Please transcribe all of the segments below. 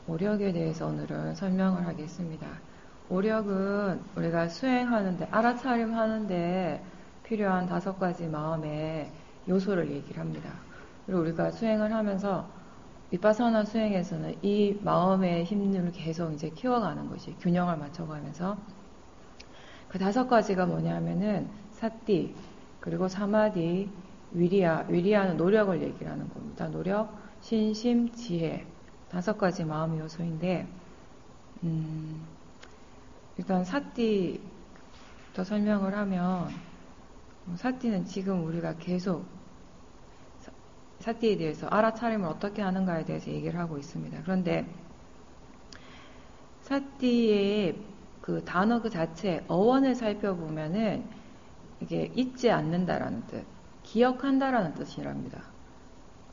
오력에 대해서 오늘은 설명을 하겠습니다. 오력은 우리가 수행하는데, 알아차림하는데 필요한 5가지 마음의 요소를 얘기를 합니다. 그리고 우리가 수행을 하면서 비파사나 수행에서는 이 마음의 힘을 계속 이제 키워가는 것이 균형을 맞춰가면서 그 5가지가 뭐냐면은 사띠, 그리고 사마디, 위리아는 노력을 얘기를 하는 겁니다. 노력, 신심, 지혜 5가지 마음의 요소인데 일단 사띠부터 설명을 하면 사띠는 지금 우리가 계속 사띠에 대해서 알아차림을 어떻게 하는가에 대해서 얘기를 하고 있습니다. 그런데 사띠의 그 단어 그 자체 어원을 살펴보면은 이게 잊지 않는다라는 뜻, 기억한다라는 뜻이랍니다.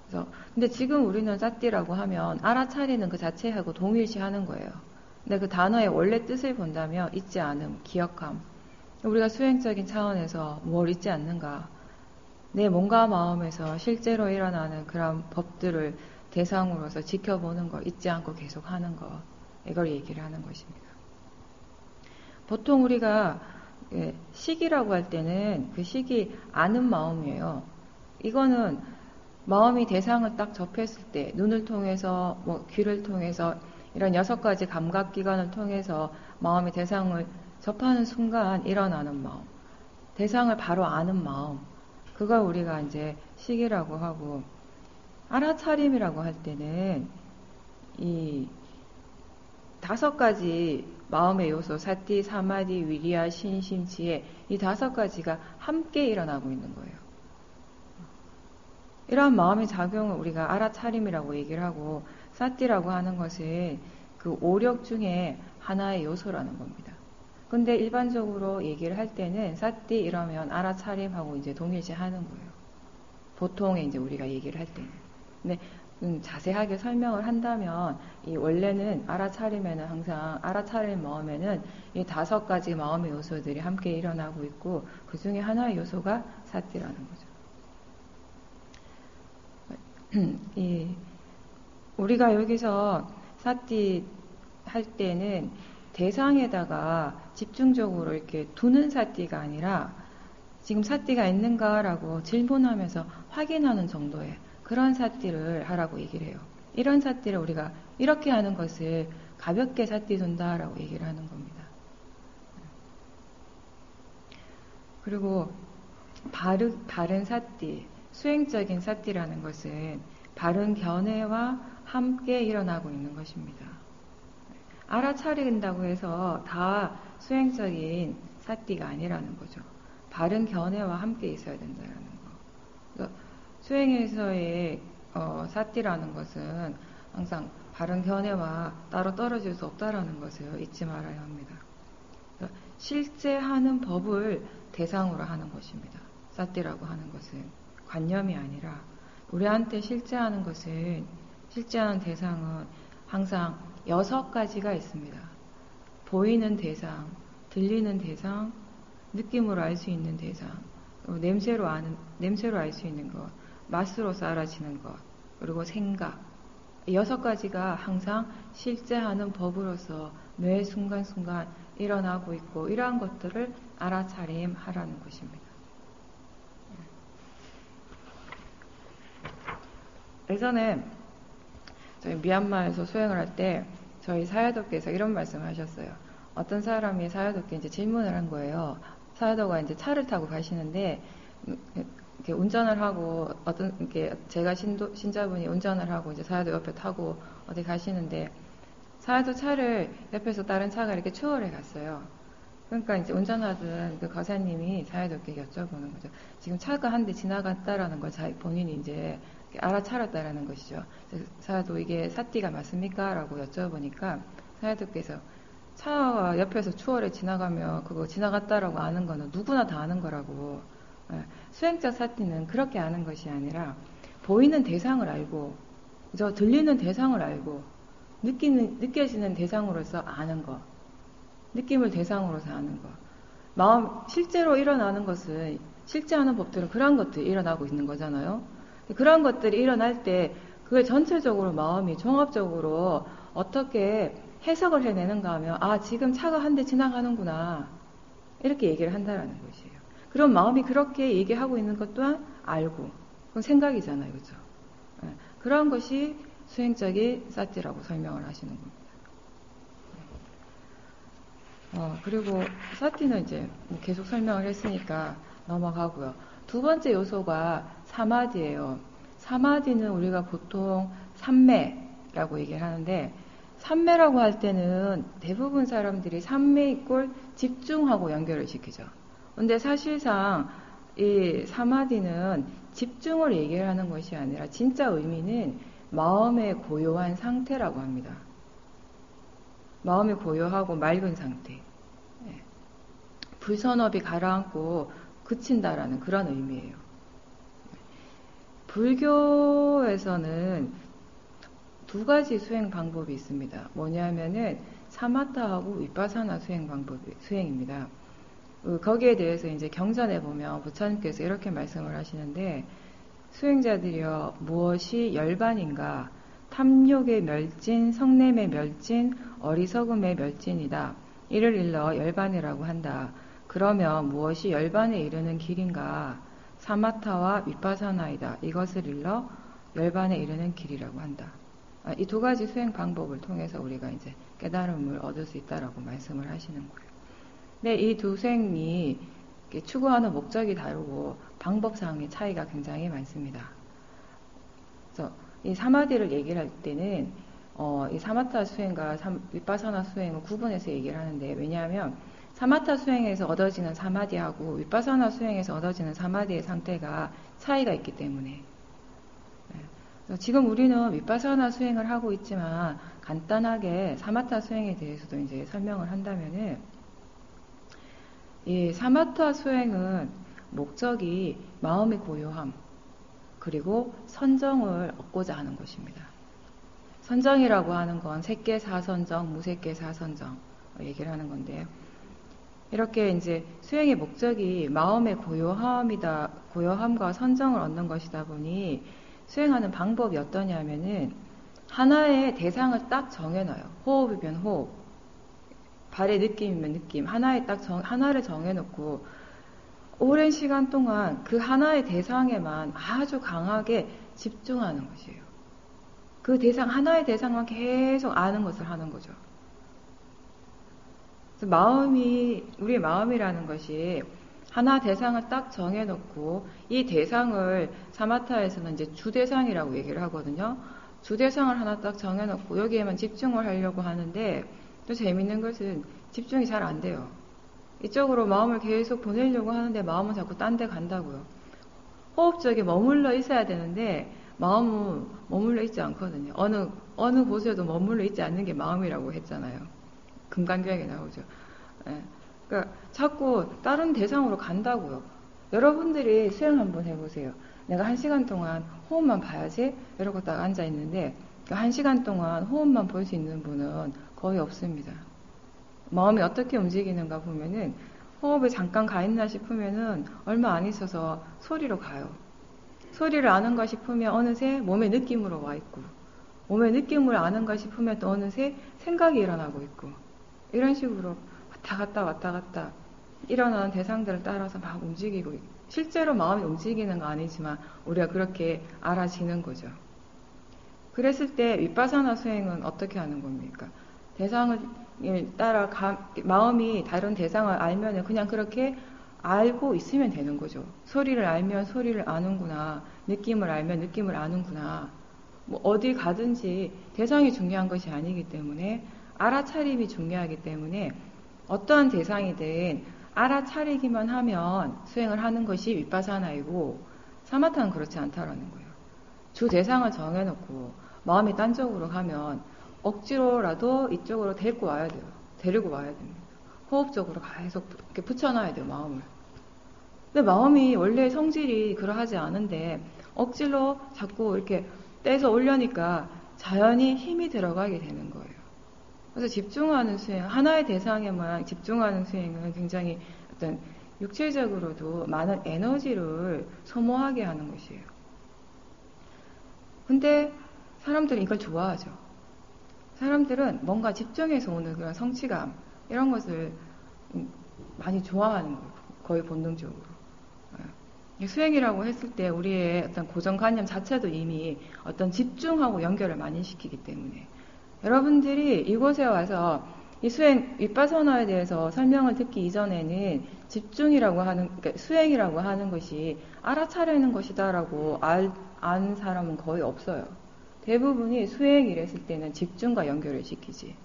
그래서 근데 지금 우리는 사띠라고 하면 알아차리는 그 자체하고 동일시하는 거예요. 근데 그 단어의 원래 뜻을 본다면 잊지 않음, 기억함. 우리가 수행적인 차원에서 뭘 잊지 않는가? 내 몸과 마음에서 실제로 일어나는 그런 법들을 대상으로서 지켜보는 거, 잊지 않고 계속 하는 거, 이걸 얘기를 하는 것입니다. 보통 우리가 식이라고 할 때는 그 식이 아는 마음이에요. 이거는 마음이 대상을 딱 접했을 때 눈을 통해서 뭐 귀를 통해서 이런 6가지 감각기관을 통해서 마음이 대상을 접하는 순간 일어나는 마음, 대상을 바로 아는 마음, 그걸 우리가 이제 식이라고 하고, 알아차림이라고 할 때는 이 5가지 마음의 요소, 사띠, 사마디, 위리아, 신심, 지혜, 이 5가지가 함께 일어나고 있는 거예요. 이러한 마음의 작용을 우리가 알아차림이라고 얘기를 하고, 사띠라고 하는 것은 그 오력 중에 하나의 요소라는 겁니다. 근데 일반적으로 얘기를 할 때는 사띠 이러면 알아차림하고 이제 동일시 하는 거예요. 보통에 이제 우리가 얘기를 할 때는. 근데 자세하게 설명을 한다면 이 원래는 알아차림에는 항상 알아차림 마음에는 이 5가지 마음의 요소들이 함께 일어나고 있고 그 중에 하나의 요소가 사띠라는 거죠. 우리가 여기서 사띠 할 때는 대상에다가 집중적으로 이렇게 두는 사띠가 아니라 지금 사띠가 있는가라고 질문하면서 확인하는 정도의 그런 사띠를 하라고 얘기를 해요. 이런 사띠를 우리가 이렇게 하는 것을 가볍게 사띠 둔다라고 얘기를 하는 겁니다. 그리고 바른 사띠, 수행적인 사띠라는 것은 바른 견해와 함께 일어나고 있는 것입니다. 알아차린다고 해서 다 수행적인 사띠가 아니라는 거죠. 바른 견해와 함께 있어야 된다는 거. 그러니까 수행에서의 사띠라는 것은 항상 바른 견해와 따로 떨어질 수 없다라는 것을 잊지 말아야 합니다. 그러니까 실제하는 법을 대상으로 하는 것입니다. 사띠라고 하는 것은 관념이 아니라 우리한테 실제하는 대상은 항상 6가지가 있습니다. 보이는 대상, 들리는 대상, 느낌으로 알 수 있는 대상, 냄새로 알 수 있는 것, 맛으로서 알아지는 것, 그리고 생각. 6가지가 항상 실제하는 법으로서 매 순간순간 일어나고 있고 이러한 것들을 알아차림하라는 것입니다. 예전에 저희 미얀마에서 수행을 할 때 저희 사야도께서 이런 말씀을 하셨어요. 어떤 사람이 사야도께 이제 질문을 한 거예요. 사야도가 이제 차를 타고 가시는데 이렇게 운전을 하고 제가 신자분이 운전을 하고 이제 사야도 옆에 타고 어디 가시는데 사야도 차를 옆에서 다른 차가 이렇게 추월해 갔어요. 그러니까 이제 운전하던 그 거사님이 사야도께 여쭤보는 거죠. 지금 차가 한 대 지나갔다라는 걸 본인이 이제 알아차렸다라는 것이죠. 사야도 이게 사띠가 맞습니까? 라고 여쭤보니까 사야도께서 차와 옆에서 추월해 지나가면 그거 지나갔다라고 아는 거는 누구나 다 아는 거라고. 수행자 사띠는 그렇게 아는 것이 아니라 보이는 대상을 알고 들리는 대상을 알고 느껴지는 대상으로서 아는 것, 느낌을 대상으로서 아는 것, 실제로 일어나는 것은 실제하는 법들은 그런 것들이 일어나고 있는 거잖아요. 그런 것들이 일어날 때 그게 전체적으로 마음이 종합적으로 어떻게 해석을 해내는가 하면, 아, 지금 차가 한 대 지나가는구나. 이렇게 얘기를 한다라는 것이에요. 그럼 마음이 그렇게 얘기하고 있는 것 또한 알고, 그건 생각이잖아요. 그죠? 그런 것이 수행적인 사티라고 설명을 하시는 겁니다. 그리고 사티는 이제 계속 설명을 했으니까 넘어가고요. 두 번째 요소가 사마디예요. 사마디는 우리가 보통 삼매라고 얘기를 하는데, 삼매라고 할 때는 대부분 사람들이 삼매 이꼴 집중하고 연결을 시키죠. 근데 사실상 이 사마디는 집중을 얘기를 하는 것이 아니라 진짜 의미는 마음의 고요한 상태라고 합니다. 마음이 고요하고 맑은 상태. 불선업이 가라앉고 그친다라는 그런 의미예요. 불교에서는 두 가지 수행 방법이 있습니다. 뭐냐면은 사마타하고 위파사나 수행입니다. 거기에 대해서 이제 경전에 보면 부처님께서 이렇게 말씀을 하시는데, 수행자들이여 무엇이 열반인가? 탐욕의 멸진, 성냄의 멸진, 어리석음의 멸진이다. 이를 일러 열반이라고 한다. 그러면 무엇이 열반에 이르는 길인가? 사마타와 위파사나이다. 이것을 일러 열반에 이르는 길이라고 한다. 이 두 가지 수행 방법을 통해서 우리가 이제 깨달음을 얻을 수 있다라고 말씀을 하시는 거예요. 근데 이 두 수행이 추구하는 목적이 다르고 방법상의 차이가 굉장히 많습니다. 그래서 이 사마디를 얘기를 할 때는 이 사마타 수행과 위파사나 수행을 구분해서 얘기를 하는데, 왜냐하면 사마타 수행에서 얻어지는 사마디하고 위파사나 수행에서 얻어지는 사마디의 상태가 차이가 있기 때문에, 지금 우리는 위파사나 수행을 하고 있지만 간단하게 사마타 수행에 대해서도 이제 설명을 한다면은, 이 사마타 수행은 목적이 마음의 고요함 그리고 선정을 얻고자 하는 것입니다. 선정이라고 하는 건 색계사선정, 무색계사선정 얘기를 하는 건데요. 이렇게 이제 수행의 목적이 마음의 고요함과 선정을 얻는 것이다 보니 수행하는 방법이 어떠냐면은 하나의 대상을 딱 정해놔요. 호흡이면 호흡, 발의 느낌이면 느낌, 하나를 정해놓고 오랜 시간 동안 그 하나의 대상에만 아주 강하게 집중하는 것이에요. 그 하나의 대상만 계속 아는 것을 하는 거죠. 그래서 우리의 마음이라는 것이 하나 대상을 딱 정해놓고 이 대상을 사마타에서는 이제 주대상이라고 얘기를 하거든요. 주대상을 하나 딱 정해놓고 여기에만 집중을 하려고 하는데, 또 재밌는 것은 집중이 잘 안 돼요. 이쪽으로 마음을 계속 보내려고 하는데 마음은 자꾸 딴 데 간다고요. 호흡 쪽에 머물러 있어야 되는데 마음은 머물러 있지 않거든요. 어느 곳에도 머물러 있지 않는 게 마음이라고 했잖아요. 금강경에 나오죠. 그러니까 자꾸 다른 대상으로 간다고요. 여러분들이 수행 한번 해보세요. 내가 1시간 동안 호흡만 봐야지 이러고 딱 앉아 있는데, 1시간 동안 호흡만 볼 수 있는 분은 거의 없습니다. 마음이 어떻게 움직이는가 보면은 호흡이 잠깐 가 있나 싶으면은 얼마 안 있어서 소리로 가요. 소리를 아는가 싶으면 어느새 몸의 느낌으로 와 있고, 몸의 느낌을 아는가 싶으면 또 어느새 생각이 일어나고 있고, 이런 식으로 왔다 갔다 일어나는 대상들을 따라서 막 움직이고, 실제로 마음이 움직이는 건 아니지만 우리가 그렇게 알아지는 거죠. 그랬을 때 위파사나 수행은 어떻게 하는 겁니까? 대상을 따라 마음이 다른 대상을 알면 그냥 그렇게 알고 있으면 되는 거죠. 소리를 알면 소리를 아는구나, 느낌을 알면 느낌을 아는구나. 뭐 어디 가든지 대상이 중요한 것이 아니기 때문에, 알아차림이 중요하기 때문에 어떠한 대상이든 알아차리기만 하면 수행을 하는 것이 위파사나이고, 사마타는 그렇지 않다라는 거예요. 주 대상을 정해놓고 마음이 딴 쪽으로 가면 억지로라도 이쪽으로 데리고 와야 돼요. 됩니다. 호흡적으로 계속 이렇게 붙여놔야 돼요, 마음을. 근데 마음이 원래 성질이 그러하지 않은데 억지로 자꾸 이렇게 떼서 올려니까 자연히 힘이 들어가게 되는 거예요. 그래서 집중하는 수행, 하나의 대상에만 집중하는 수행은 굉장히 어떤 육체적으로도 많은 에너지를 소모하게 하는 것이에요. 근데 사람들은 이걸 좋아하죠. 사람들은 뭔가 집중해서 오는 그런 성취감, 이런 것을 많이 좋아하는 거예요. 거의 본능적으로. 수행이라고 했을 때 우리의 어떤 고정관념 자체도 이미 어떤 집중하고 연결을 많이 시키기 때문에 여러분들이 이곳에 와서 이 수행, 윗바사나에 대해서 설명을 듣기 이전에는 집중이라고 하는, 그러니까 수행이라고 하는 것이 알아차리는 것이다라고 아는 사람은 거의 없어요. 대부분이 수행이랬을 때는 집중과 연결을 시키지.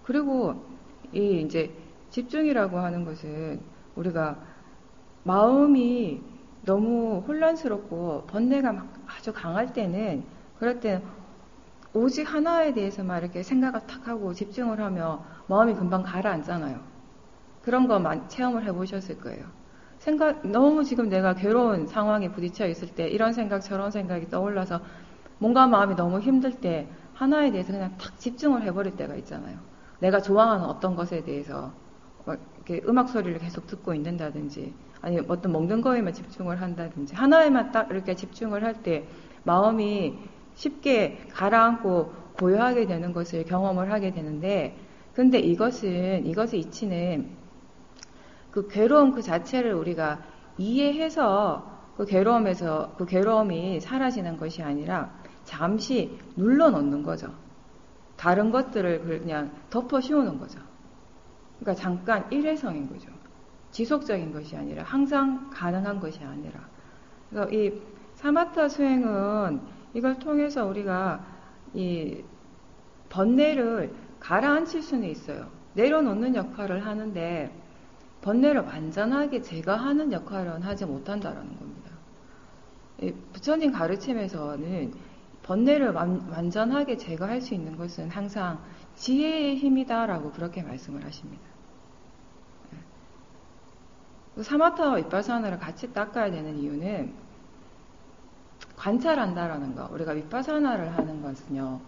그리고 이 이제 집중이라고 하는 것은 우리가 마음이 너무 혼란스럽고 번뇌가 막 아주 강할 때는, 그럴 때는 오직 하나에 대해서만 이렇게 생각을 탁 하고 집중을 하면 마음이 금방 가라앉잖아요. 그런 거 체험을 해보셨을 거예요. 너무 지금 내가 괴로운 상황에 부딪혀 있을 때 이런 생각 저런 생각이 떠올라서 뭔가 마음이 너무 힘들 때 하나에 대해서 그냥 탁 집중을 해버릴 때가 있잖아요. 내가 좋아하는 어떤 것에 대해서 이렇게 음악 소리를 계속 듣고 있는다든지 아니면 어떤 먹는 거에만 집중을 한다든지 하나에만 딱 이렇게 집중을 할 때 마음이 쉽게 가라앉고 고요하게 되는 것을 경험을 하게 되는데, 근데 이것의 이치는 그 괴로움 그 자체를 우리가 이해해서 그 괴로움이 사라지는 것이 아니라 잠시 눌러놓는 거죠. 다른 것들을 그냥 덮어 씌우는 거죠. 그러니까 잠깐 일회성인 거죠. 지속적인 것이 아니라 항상 가능한 것이 아니라. 그래서 이 사마타 수행은 이걸 통해서 우리가 이 번뇌를 가라앉힐 수는 있어요. 내려놓는 역할을 하는데 번뇌를 완전하게 제거하는 역할은 하지 못한다라는 겁니다. 부처님 가르침에서는 번뇌를 완전하게 제거할 수 있는 것은 항상 지혜의 힘이다라고 그렇게 말씀을 하십니다. 사마타와 윗바사나를 같이 닦아야 되는 이유는 관찰한다라는 거. 우리가 윗바사나를 하는 것은요,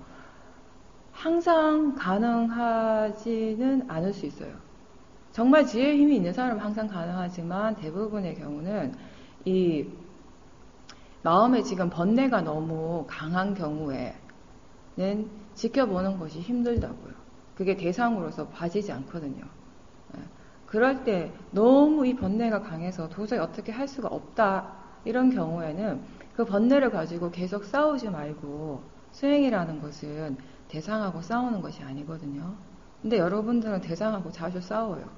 항상 가능하지는 않을 수 있어요. 정말 지혜의 힘이 있는 사람은 항상 가능하지만 대부분의 경우는 이 마음에 지금 번뇌가 너무 강한 경우에는 지켜보는 것이 힘들다고요. 그게 대상으로서 봐지지 않거든요. 그럴 때 너무 이 번뇌가 강해서 도저히 어떻게 할 수가 없다, 이런 경우에는 그 번뇌를 가지고 계속 싸우지 말고, 수행이라는 것은 대상하고 싸우는 것이 아니거든요. 근데 여러분들은 대상하고 자주 싸워요.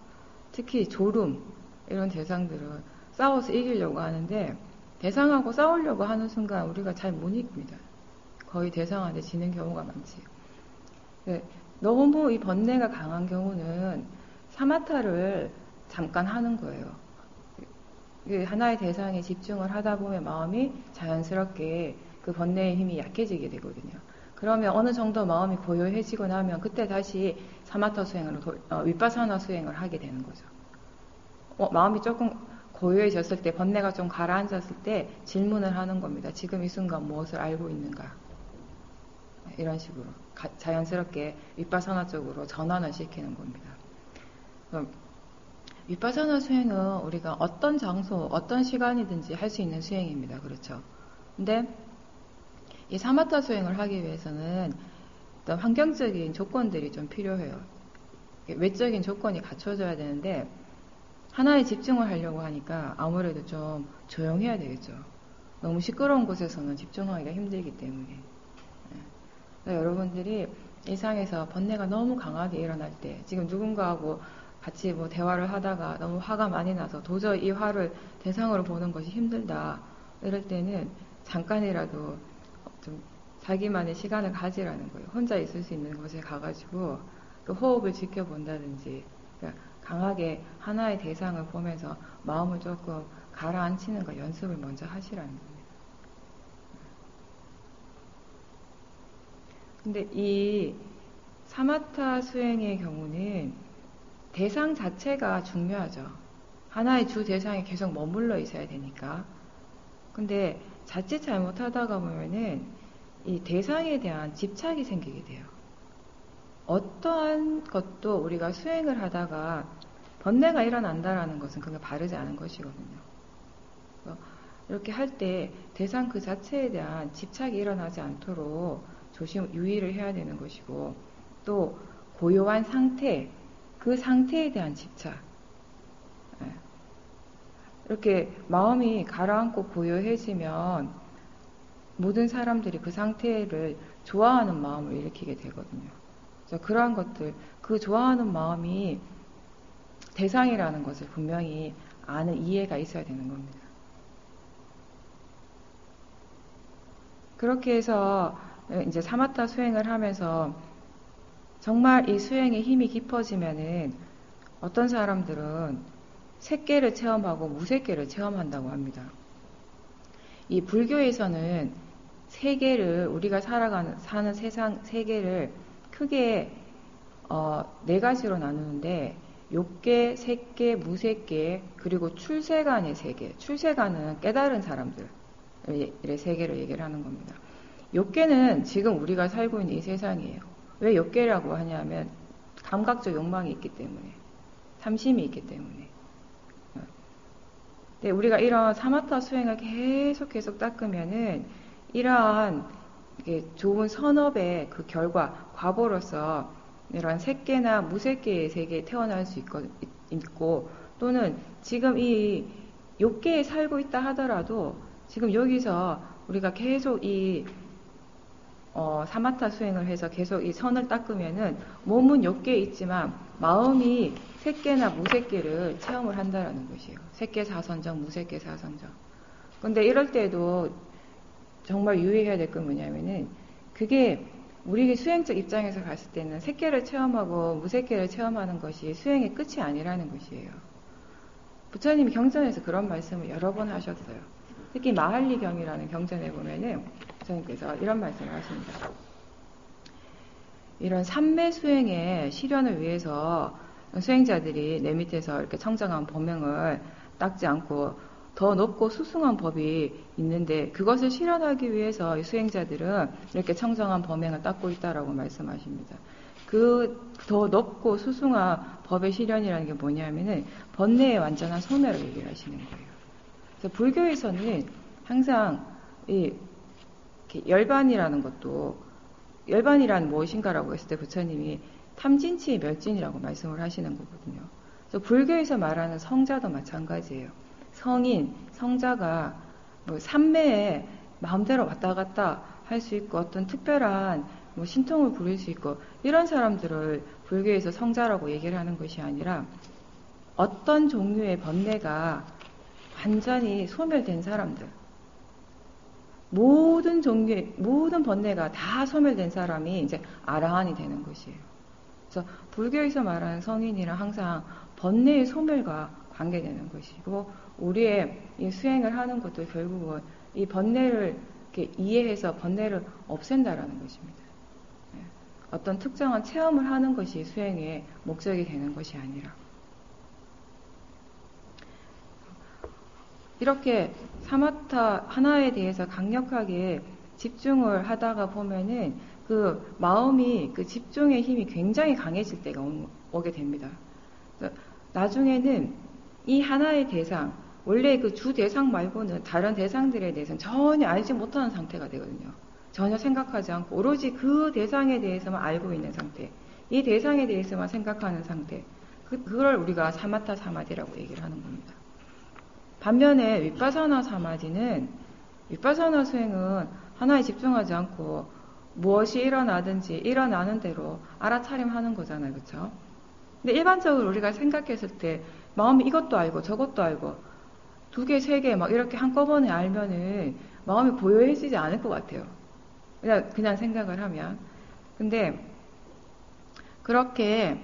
특히 졸음 이런 대상들은 싸워서 이기려고 하는데 대상하고 싸우려고 하는 순간 우리가 잘 못 이깁니다. 거의 대상한테 지는 경우가 많지. 너무 이 번뇌가 강한 경우는 사마타를 잠깐 하는 거예요. 하나의 대상에 집중을 하다 보면 마음이 자연스럽게 그 번뇌의 힘이 약해지게 되거든요. 그러면 어느 정도 마음이 고요해지고 나면 그때 다시 사마타 수행으로 윗바사나 수행을 하게 되는 거죠. 마음이 조금 고요해졌을 때, 번뇌가 좀 가라앉았을 때 질문을 하는 겁니다. 지금 이 순간 무엇을 알고 있는가? 이런 식으로 자연스럽게 윗바사나 쪽으로 전환을 시키는 겁니다. 윗바사나 수행은 우리가 어떤 장소, 어떤 시간이든지 할 수 있는 수행입니다. 그렇죠? 근데 이 사마타 수행을 하기 위해서는 어떤 환경적인 조건들이 좀 필요해요. 외적인 조건이 갖춰져야 되는데 하나에 집중을 하려고 하니까 아무래도 좀 조용해야 되겠죠. 너무 시끄러운 곳에서는 집중하기가 힘들기 때문에. 여러분들이 일상에서 번뇌가 너무 강하게 일어날 때, 지금 누군가하고 같이 뭐 대화를 하다가 너무 화가 많이 나서 도저히 이 화를 대상으로 보는 것이 힘들다, 이럴 때는 잠깐이라도 좀 자기만의 시간을 가지라는 거예요. 혼자 있을 수 있는 곳에 가가지고 그 호흡을 지켜본다든지, 그러니까 강하게 하나의 대상을 보면서 마음을 조금 가라앉히는 거 연습을 먼저 하시라는 겁니다. 근데 이 사마타 수행의 경우는 대상 자체가 중요하죠. 하나의 주 대상에 계속 머물러 있어야 되니까. 근데 자칫 잘못하다가 보면은 이 대상에 대한 집착이 생기게 돼요. 어떠한 것도 우리가 수행을 하다가 번뇌가 일어난다라는 것은 그게 바르지 않은 것이거든요. 이렇게 할 때 대상 그 자체에 대한 집착이 일어나지 않도록 유의를 해야 되는 것이고, 또 고요한 상태, 그 상태에 대한 집착. 이렇게 마음이 가라앉고 고요해지면 모든 사람들이 그 상태를 좋아하는 마음을 일으키게 되거든요. 그래서 그러한 것들, 그 좋아하는 마음이 대상이라는 것을 분명히 아는 이해가 있어야 되는 겁니다. 그렇게 해서 이제 사마타 수행을 하면서 정말 이 수행의 힘이 깊어지면은 어떤 사람들은 색계를 체험하고 무색계를 체험한다고 합니다. 이 불교에서는 세계를, 우리가 사는 세상 세계를 크게 네 가지로 나누는데, 욕계, 색계, 무색계, 그리고 출세간의 세계. 출세간은 깨달은 사람들의 세계를 얘기를 하는 겁니다. 욕계는 지금 우리가 살고 있는 이 세상이에요. 왜 욕계라고 하냐면 감각적 욕망이 있기 때문에, 탐심이 있기 때문에. 근데 우리가 이런 사마타 수행을 계속 닦으면은 이러한 좋은 선업의 그 결과, 과보로서 이러한 색계나 무색계의 세계에 태어날 수 있고, 또는 지금 이 욕계에 살고 있다 하더라도 지금 여기서 우리가 계속 이 사마타 수행을 해서 계속 이 선을 닦으면은 몸은 욕계에 있지만 마음이 색계나 무색계를 체험을 한다라는 것이에요. 색계 사선정, 무색계 사선정. 근데 이럴 때도 정말 유의해야 될 건 뭐냐면은, 그게 우리 수행적 입장에서 봤을 때는 색계를 체험하고 무색계를 체험하는 것이 수행의 끝이 아니라는 것이에요. 부처님이 경전에서 그런 말씀을 여러 번 하셨어요. 특히 마할리경이라는 경전에 보면은 부처님께서 이런 말씀을 하십니다. 이런 삼매 수행의 실현을 위해서 수행자들이 내 밑에서 이렇게 청정한 법명을 닦지 않고 더 높고 수승한 법이 있는데, 그것을 실현하기 위해서 이 수행자들은 이렇게 청정한 법명을 닦고 있다라고 말씀하십니다. 그 더 높고 수승한 법의 실현이라는 게 뭐냐면은 번뇌의 완전한 소멸을 얘기를 하시는 거예요. 그래서 불교에서는 항상 이 열반이라는 것도, 열반이란 무엇인가라고 했을 때 부처님이 탐진치 멸진이라고 말씀을 하시는 거거든요. 그래서 불교에서 말하는 성자도 마찬가지예요. 성인, 성자가 뭐 삼매에 마음대로 왔다 갔다 할 수 있고, 어떤 특별한 뭐 신통을 부릴 수 있고, 이런 사람들을 불교에서 성자라고 얘기를 하는 것이 아니라, 어떤 종류의 번뇌가 완전히 소멸된 사람들, 모든 종류의 모든 번뇌가 다 소멸된 사람이 이제 아라한이 되는 것이에요. 그래서 불교에서 말하는 성인이란 항상 번뇌의 소멸과 관계되는 것이고, 우리의 이 수행을 하는 것도 결국은 이 번뇌를 이렇게 이해해서 번뇌를 없앤다라는 것입니다. 어떤 특정한 체험을 하는 것이 수행의 목적이 되는 것이 아니라, 이렇게 사마타 하나에 대해서 강력하게 집중을 하다가 보면은 그 마음이, 그 집중의 힘이 굉장히 강해질 때가 오게 됩니다. 나중에는 이 하나의 대상, 원래 그 주 대상 말고는 다른 대상들에 대해서는 전혀 알지 못하는 상태가 되거든요. 전혀 생각하지 않고 오로지 그 대상에 대해서만 알고 있는 상태, 이 대상에 대해서만 생각하는 상태, 그걸 우리가 사마타 사마디라고 얘기를 하는 겁니다. 반면에 윗바사나 사마디는, 윗바사나 수행은 하나에 집중하지 않고 무엇이 일어나든지 일어나는 대로 알아차림하는 거잖아요, 그렇죠? 근데 일반적으로 우리가 생각했을 때 마음이 이것도 알고 저것도 알고 두 개, 세 개 막 이렇게 한꺼번에 알면은 마음이 고요해지지 않을 것 같아요. 그냥 생각을 하면. 근데 그렇게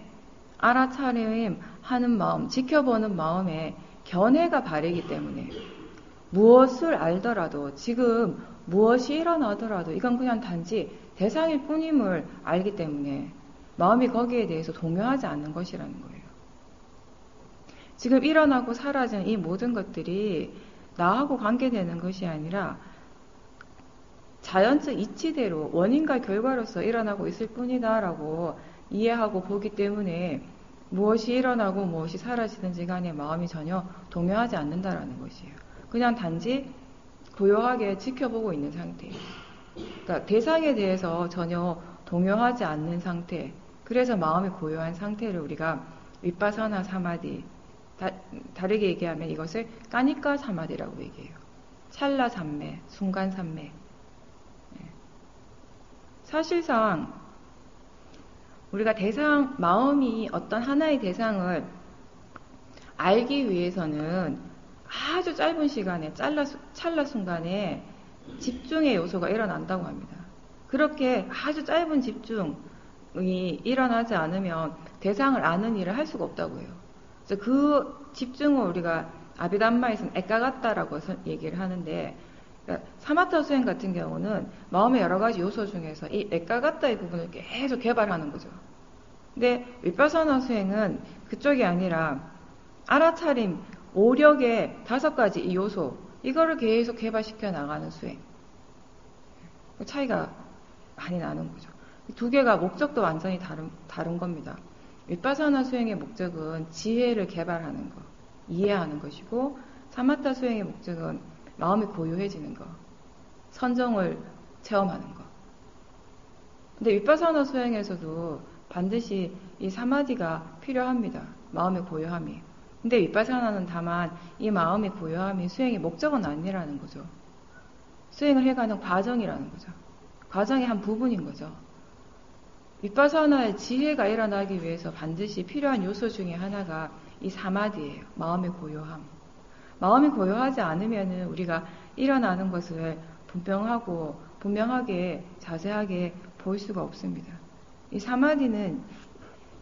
알아차림 하는 마음, 지켜보는 마음에 견해가 바르기 때문에 무엇을 알더라도, 지금 무엇이 일어나더라도 이건 그냥 단지 대상일 뿐임을 알기 때문에 마음이 거기에 대해서 동요하지 않는 것이라는 거예요. 지금 일어나고 사라지는 이 모든 것들이 나하고 관계되는 것이 아니라 자연적 이치대로 원인과 결과로서 일어나고 있을 뿐이다라고 이해하고 보기 때문에 무엇이 일어나고 무엇이 사라지든지 간에 마음이 전혀 동요하지 않는다라는 것이에요. 그냥 단지 고요하게 지켜보고 있는 상태예요. 그러니까 대상에 대해서 전혀 동요하지 않는 상태, 그래서 마음이 고요한 상태를 우리가 윗바사나 사마디, 다르게 얘기하면 이것을 까니까 사마디라고 얘기해요. 찰나 삼매, 순간 삼매. 사실상 우리가 마음이 어떤 하나의 대상을 알기 위해서는 아주 짧은 시간에, 찰나 순간에 집중의 요소가 일어난다고 합니다. 그렇게 아주 짧은 집중이 일어나지 않으면 대상을 아는 일을 할 수가 없다고 해요. 그래서 그 집중을 우리가 아비담마에서는 에까갔다라고 얘기를 하는데, 그러니까 사마타 수행 같은 경우는 마음의 여러 가지 요소 중에서 이 에까갔다의 부분을 계속 개발하는 거죠. 근데 윗바사나 수행은 그쪽이 아니라 알아차림, 오력의 5가지 이 요소, 이거를 계속 개발시켜 나가는 수행. 차이가 많이 나는 거죠. 두 개가 목적도 완전히 다른 겁니다. 윗바사나 수행의 목적은 지혜를 개발하는 거, 이해하는 것이고, 사마타 수행의 목적은 마음이 고요해지는 거, 선정을 체험하는 거. 근데 윗바사나 수행에서도 반드시 이 사마디가 필요합니다. 마음의 고요함이. 근데 윗바사나는 다만 이 마음의 고요함이 수행의 목적은 아니라는 거죠. 수행을 해가는 과정이라는 거죠. 과정의 한 부분인 거죠. 윗바사나의 지혜가 일어나기 위해서 반드시 필요한 요소 중에 하나가 이 사마디예요. 마음의 고요함. 마음이 고요하지 않으면 우리가 일어나는 것을 분명하게 자세하게 볼 수가 없습니다. 이 사마디는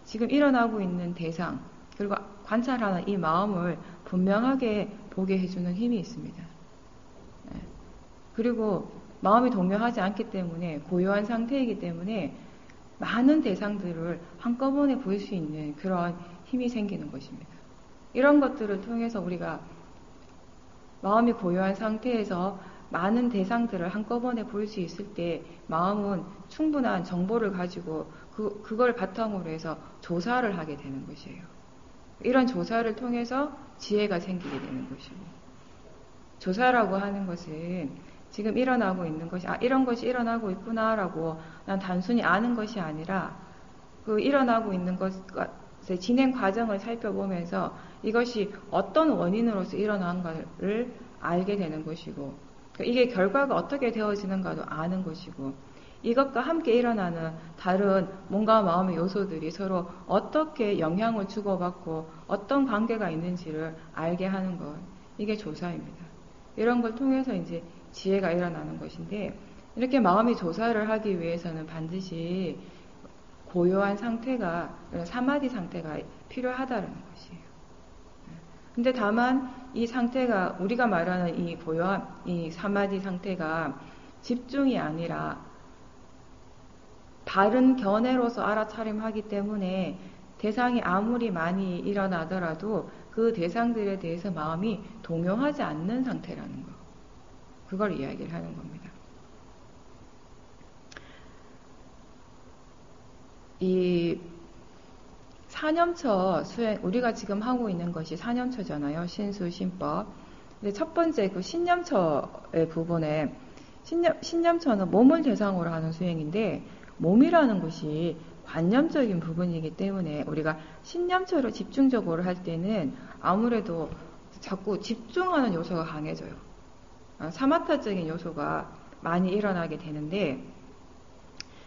지금 일어나고 있는 대상, 그리고 관찰하는 이 마음을 분명하게 보게 해주는 힘이 있습니다. 그리고 마음이 동요하지 않기 때문에, 고요한 상태이기 때문에 많은 대상들을 한꺼번에 볼 수 있는 그런 힘이 생기는 것입니다. 이런 것들을 통해서 우리가 마음이 고요한 상태에서 많은 대상들을 한꺼번에 볼 수 있을 때 마음은 충분한 정보를 가지고 그걸 바탕으로 해서 조사를 하게 되는 것이에요. 이런 조사를 통해서 지혜가 생기게 되는 것이고, 조사라고 하는 것은 지금 일어나고 있는 것이 이런 것이 일어나고 있구나라고 난 단순히 아는 것이 아니라 그 일어나고 있는 것의 진행 과정을 살펴보면서 이것이 어떤 원인으로서 일어난가를 알게 되는 것이고, 이게 결과가 어떻게 되어지는가도 아는 것이고, 이것과 함께 일어나는 다른 몸과 마음의 요소들이 서로 어떻게 영향을 주고받고 어떤 관계가 있는지를 알게 하는 것, 이게 조사입니다. 이런 걸 통해서 이제 지혜가 일어나는 것인데, 이렇게 마음이 조사를 하기 위해서는 반드시 고요한 상태가, 사마디 상태가 필요하다는 것이에요. 근데 다만 이 상태가, 우리가 말하는 이 고요함, 이 사마디 상태가 집중이 아니라 바른 견해로서 알아차림하기 때문에 대상이 아무리 많이 일어나더라도 그 대상들에 대해서 마음이 동요하지 않는 상태라는 거. 그걸 이야기를 하는 겁니다. 이 사념처 수행, 우리가 지금 하고 있는 것이 사념처잖아요. 신수, 신법. 근데 첫 번째 그 신념처의 부분에, 신념처는 몸을 대상으로 하는 수행인데, 몸이라는 것이 관념적인 부분이기 때문에 우리가 신념처로 집중적으로 할 때는 아무래도 자꾸 집중하는 요소가 강해져요. 사마타적인 요소가 많이 일어나게 되는데,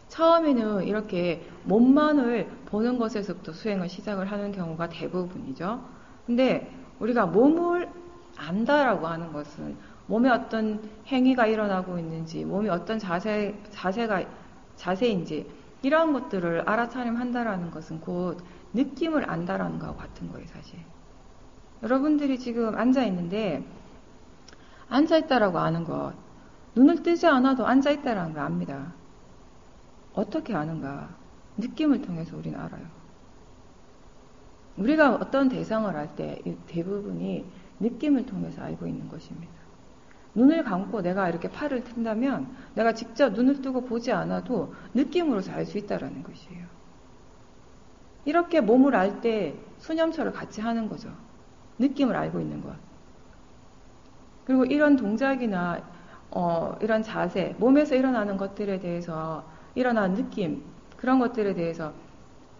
처음에는 이렇게 몸만을 보는 것에서부터 수행을 시작을 하는 경우가 대부분이죠. 근데 우리가 몸을 안다라고 하는 것은 몸에 어떤 행위가 일어나고 있는지, 몸이 어떤 자세인지, 이러한 것들을 알아차림한다라는 것은 곧 느낌을 안다라는 것과 같은 거예요, 사실. 여러분들이 지금 앉아있는데, 앉아있다라고 아는 것, 눈을 뜨지 않아도 앉아있다라는 걸 압니다. 어떻게 아는가? 느낌을 통해서 우리는 알아요. 우리가 어떤 대상을 할 때 대부분이 느낌을 통해서 알고 있는 것입니다. 눈을 감고 내가 이렇게 팔을 튼다면 내가 직접 눈을 뜨고 보지 않아도 느낌으로서 알 수 있다는 것이에요. 이렇게 몸을 알 때 수념처를 같이 하는 거죠. 느낌을 알고 있는 것. 그리고 이런 동작이나 이런 자세, 몸에서 일어나는 것들에 대해서, 일어나는 느낌, 그런 것들에 대해서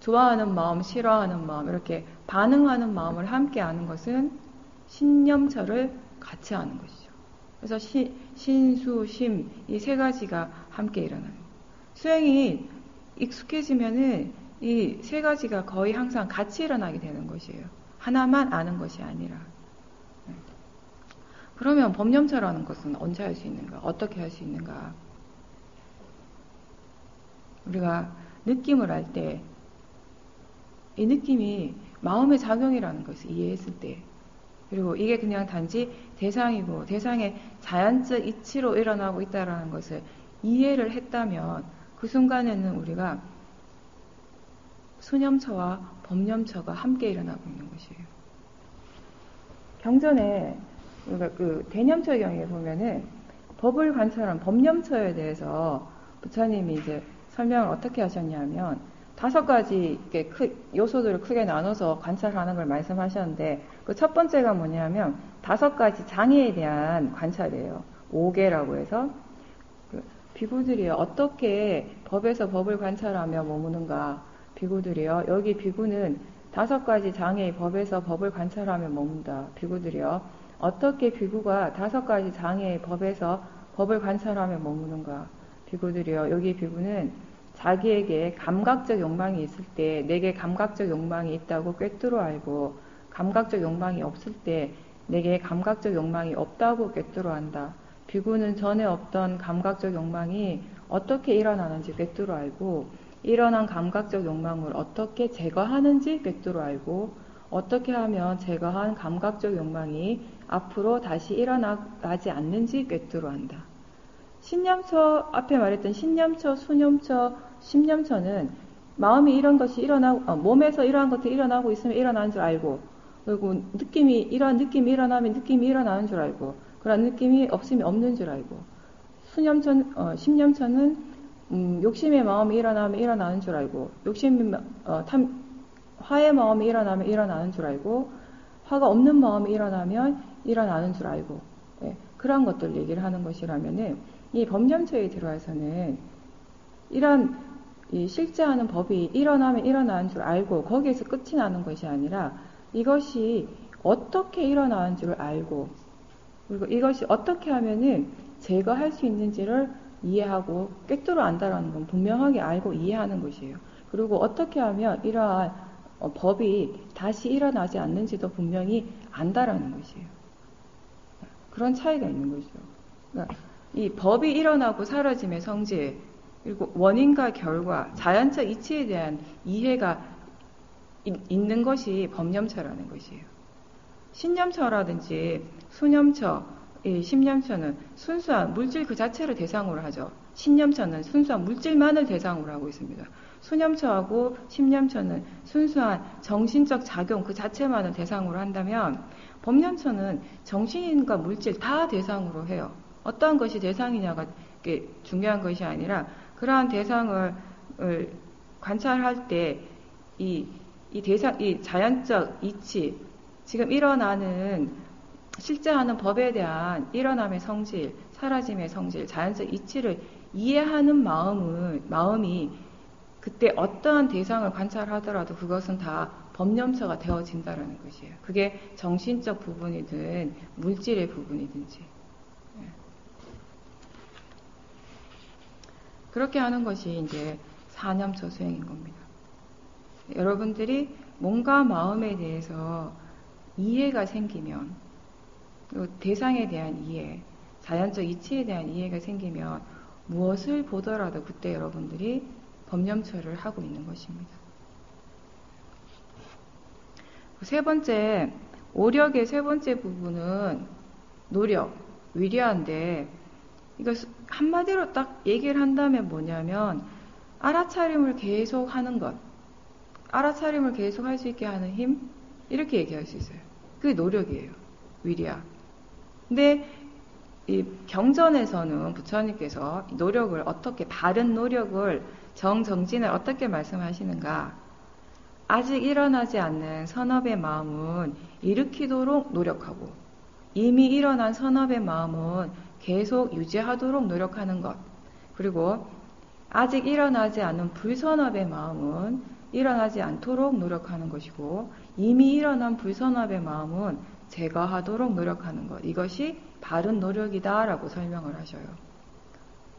좋아하는 마음, 싫어하는 마음, 이렇게 반응하는 마음을 함께 아는 것은 신념처를 같이 아는 것이죠. 그래서 신수, 심, 이 세 가지가 함께 일어나는 거예요. 수행이 익숙해지면은 이 세 가지가 거의 항상 같이 일어나게 되는 것이에요. 하나만 아는 것이 아니라. 그러면 법념처라는 것은 언제 할 수 있는가? 어떻게 할 수 있는가? 우리가 느낌을 할 때, 이 느낌이 마음의 작용이라는 것을 이해했을 때, 그리고 이게 그냥 단지 대상이고, 대상의 자연적 이치로 일어나고 있다는 것을 이해를 했다면, 그 순간에는 우리가 수념처와 법념처가 함께 일어나고 있는 것이에요. 경전에 우리가 그 대념처 경에 보면은 법을 관찰한 법념처에 대해서 부처님이 이제 설명을 어떻게 하셨냐면 5가지 요소들을 크게 나눠서 관찰하는 걸 말씀하셨는데 그 첫 번째가 뭐냐면 5가지 장애에 대한 관찰이에요. 5개라고 해서 비구들이 어떻게 법에서 법을 관찰하며 머무는가. 비구들이요. 여기 비구는 5가지 장애의 법에서 법을 관찰하며 머문다. 비구들이요. 어떻게 비구가 5가지 장애의 법에서 법을 관찰하며 머무는가. 비구들이요. 여기 비구는 자기에게 감각적 욕망이 있을 때 내게 감각적 욕망이 있다고 꿰뚫어 알고 감각적 욕망이 없을 때 내게 감각적 욕망이 없다고 꿰뚫어 안다. 비구는 전에 없던 감각적 욕망이 어떻게 일어나는지 꿰뚫어 알고 일어난 감각적 욕망을 어떻게 제거하는지 꿰뚫어 알고 어떻게 하면 제거한 감각적 욕망이 앞으로 다시 일어나지 않는지 꿰뚫어 안다. 신념처, 앞에 말했던 신념처, 수념처, 심념처는 마음이 이런 것이 몸에서 이러한 것들이 일어나고 있으면 일어나는 줄 알고, 그리고 이러한 느낌이 일어나면 느낌이 일어나는 줄 알고, 그런 느낌이 없으면 없는 줄 알고, 심념처는, 욕심의 마음이 일어나면 일어나는 줄 알고, 화의 마음이 일어나면 일어나는 줄 알고, 화가 없는 마음이 일어나면 일어나는 줄 알고, 예, 그런 것들 얘기를 하는 것이라면은, 이 법념처에 들어와서는 이런 실제하는 법이 일어나면 일어나는 줄 알고 거기에서 끝이 나는 것이 아니라 이것이 어떻게 일어나는 줄 알고 그리고 이것이 어떻게 하면은 제거할 수 있는지를 이해하고 꿰뚫어 안다라는 건 분명하게 알고 이해하는 것이에요. 그리고 어떻게 하면 이러한 법이 다시 일어나지 않는지도 분명히 안다라는 것이에요. 그런 차이가 있는 거죠. 그러니까 이 법이 일어나고 사라짐의 성질, 그리고 원인과 결과, 자연적 이치에 대한 이해가 있는 것이 법념처라는 것이에요. 신념처라든지 수념처, 심념처는 순수한 물질 그 자체를 대상으로 하죠. 신념처는 순수한 물질만을 대상으로 하고 있습니다. 수념처하고 심념처는 순수한 정신적 작용 그 자체만을 대상으로 한다면 법념처는 정신과 물질 다 대상으로 해요. 어떠한 것이 대상이냐가 중요한 것이 아니라 그러한 대상을 관찰할 때 이 자연적 이치, 지금 일어나는 실제하는 법에 대한 일어남의 성질, 사라짐의 성질, 자연적 이치를 이해하는 마음이 그때 어떠한 대상을 관찰하더라도 그것은 다 법념처가 되어진다라는 것이에요. 그게 정신적 부분이든 물질의 부분이든지. 그렇게 하는 것이 이제 사념처 수행인 겁니다. 여러분들이 몸과 마음에 대해서 이해가 생기면, 대상에 대한 이해, 자연적 이치에 대한 이해가 생기면 무엇을 보더라도 그때 여러분들이 법념처를 하고 있는 것입니다. 세 번째, 오력의 세 번째 부분은 노력, 위려인데 이거 한마디로 딱 얘기를 한다면 뭐냐면 알아차림을 계속 하는 것, 알아차림을 계속 할 수 있게 하는 힘, 이렇게 얘기할 수 있어요. 그게 노력이에요. 위리야. 근데 이 경전에서는 부처님께서 노력을 어떻게, 바른 노력을, 정진을 어떻게 말씀하시는가? 아직 일어나지 않는 선업의 마음은 일으키도록 노력하고 이미 일어난 선업의 마음은 계속 유지하도록 노력하는 것. 그리고 아직 일어나지 않은 불선업의 마음은 일어나지 않도록 노력하는 것이고, 이미 일어난 불선업의 마음은 제거하도록 노력하는 것. 이것이 바른 노력이다라고 설명을 하셔요.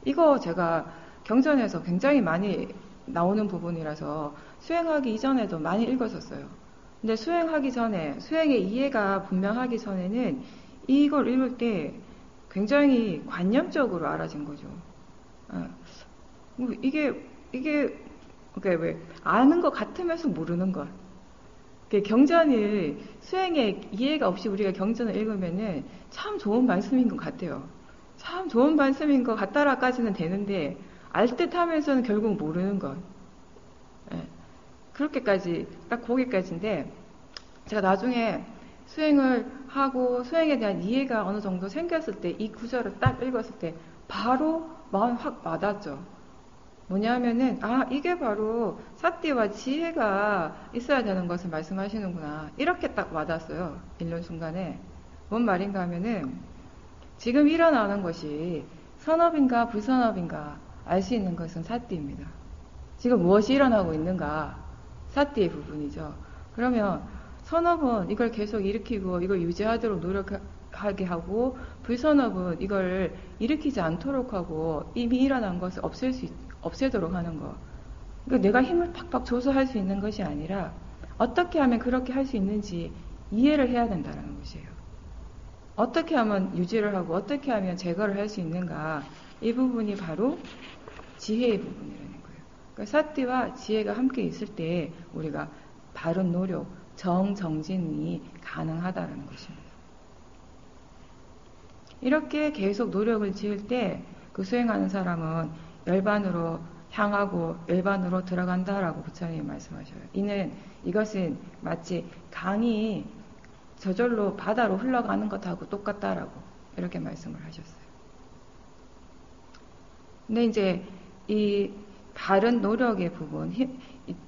이거 제가 경전에서 굉장히 많이 나오는 부분이라서 수행하기 이전에도 많이 읽었었어요. 근데 수행하기 전에, 수행의 이해가 분명하기 전에는 이걸 읽을 때 굉장히 관념적으로 알아진 거죠. 그러니까 왜 아는 것 같으면서 모르는 것. 경전을 수행에 이해가 없이 우리가 경전을 읽으면은 참 좋은 말씀인 것 같아요. 참 좋은 말씀인 것 같다라까지는 되는데 알 듯하면서는 결국 모르는 것. 그렇게까지 딱 거기까지인데 제가 나중에 수행을 하고 수행에 대한 이해가 어느 정도 생겼을 때 이 구절을 딱 읽었을 때 바로 마음이 확 와닿죠. 뭐냐면은 이게 바로 사띠와 지혜가 있어야 되는 것을 말씀하시는구나. 이렇게 딱 와닿았어요. 읽는 순간에. 뭔 말인가 하면은 지금 일어나는 것이 선업인가 불선업인가 알 수 있는 것은 사띠입니다. 지금 무엇이 일어나고 있는가? 사띠의 부분이죠. 그러면 선업은 이걸 계속 일으키고 이걸 유지하도록 노력하게 하고, 불선업은 이걸 일으키지 않도록 하고 이미 일어난 것을 없애도록 하는 거. 그러니까 내가 힘을 팍팍 줘서 할 수 있는 것이 아니라 어떻게 하면 그렇게 할 수 있는지 이해를 해야 된다는 것이에요. 어떻게 하면 유지를 하고 어떻게 하면 제거를 할 수 있는가. 이 부분이 바로 지혜의 부분이라는 거예요. 그러니까 사띠와 지혜가 함께 있을 때 우리가 바른 노력, 정진이 가능하다는 것입니다. 이렇게 계속 노력을 지을 때 그 수행하는 사람은 열반으로 향하고 열반으로 들어간다라고 부처님이 말씀하셔요. 이것은 마치 강이 저절로 바다로 흘러가는 것하고 똑같다라고 이렇게 말씀을 하셨어요. 근데 이제 이 바른 노력의 부분,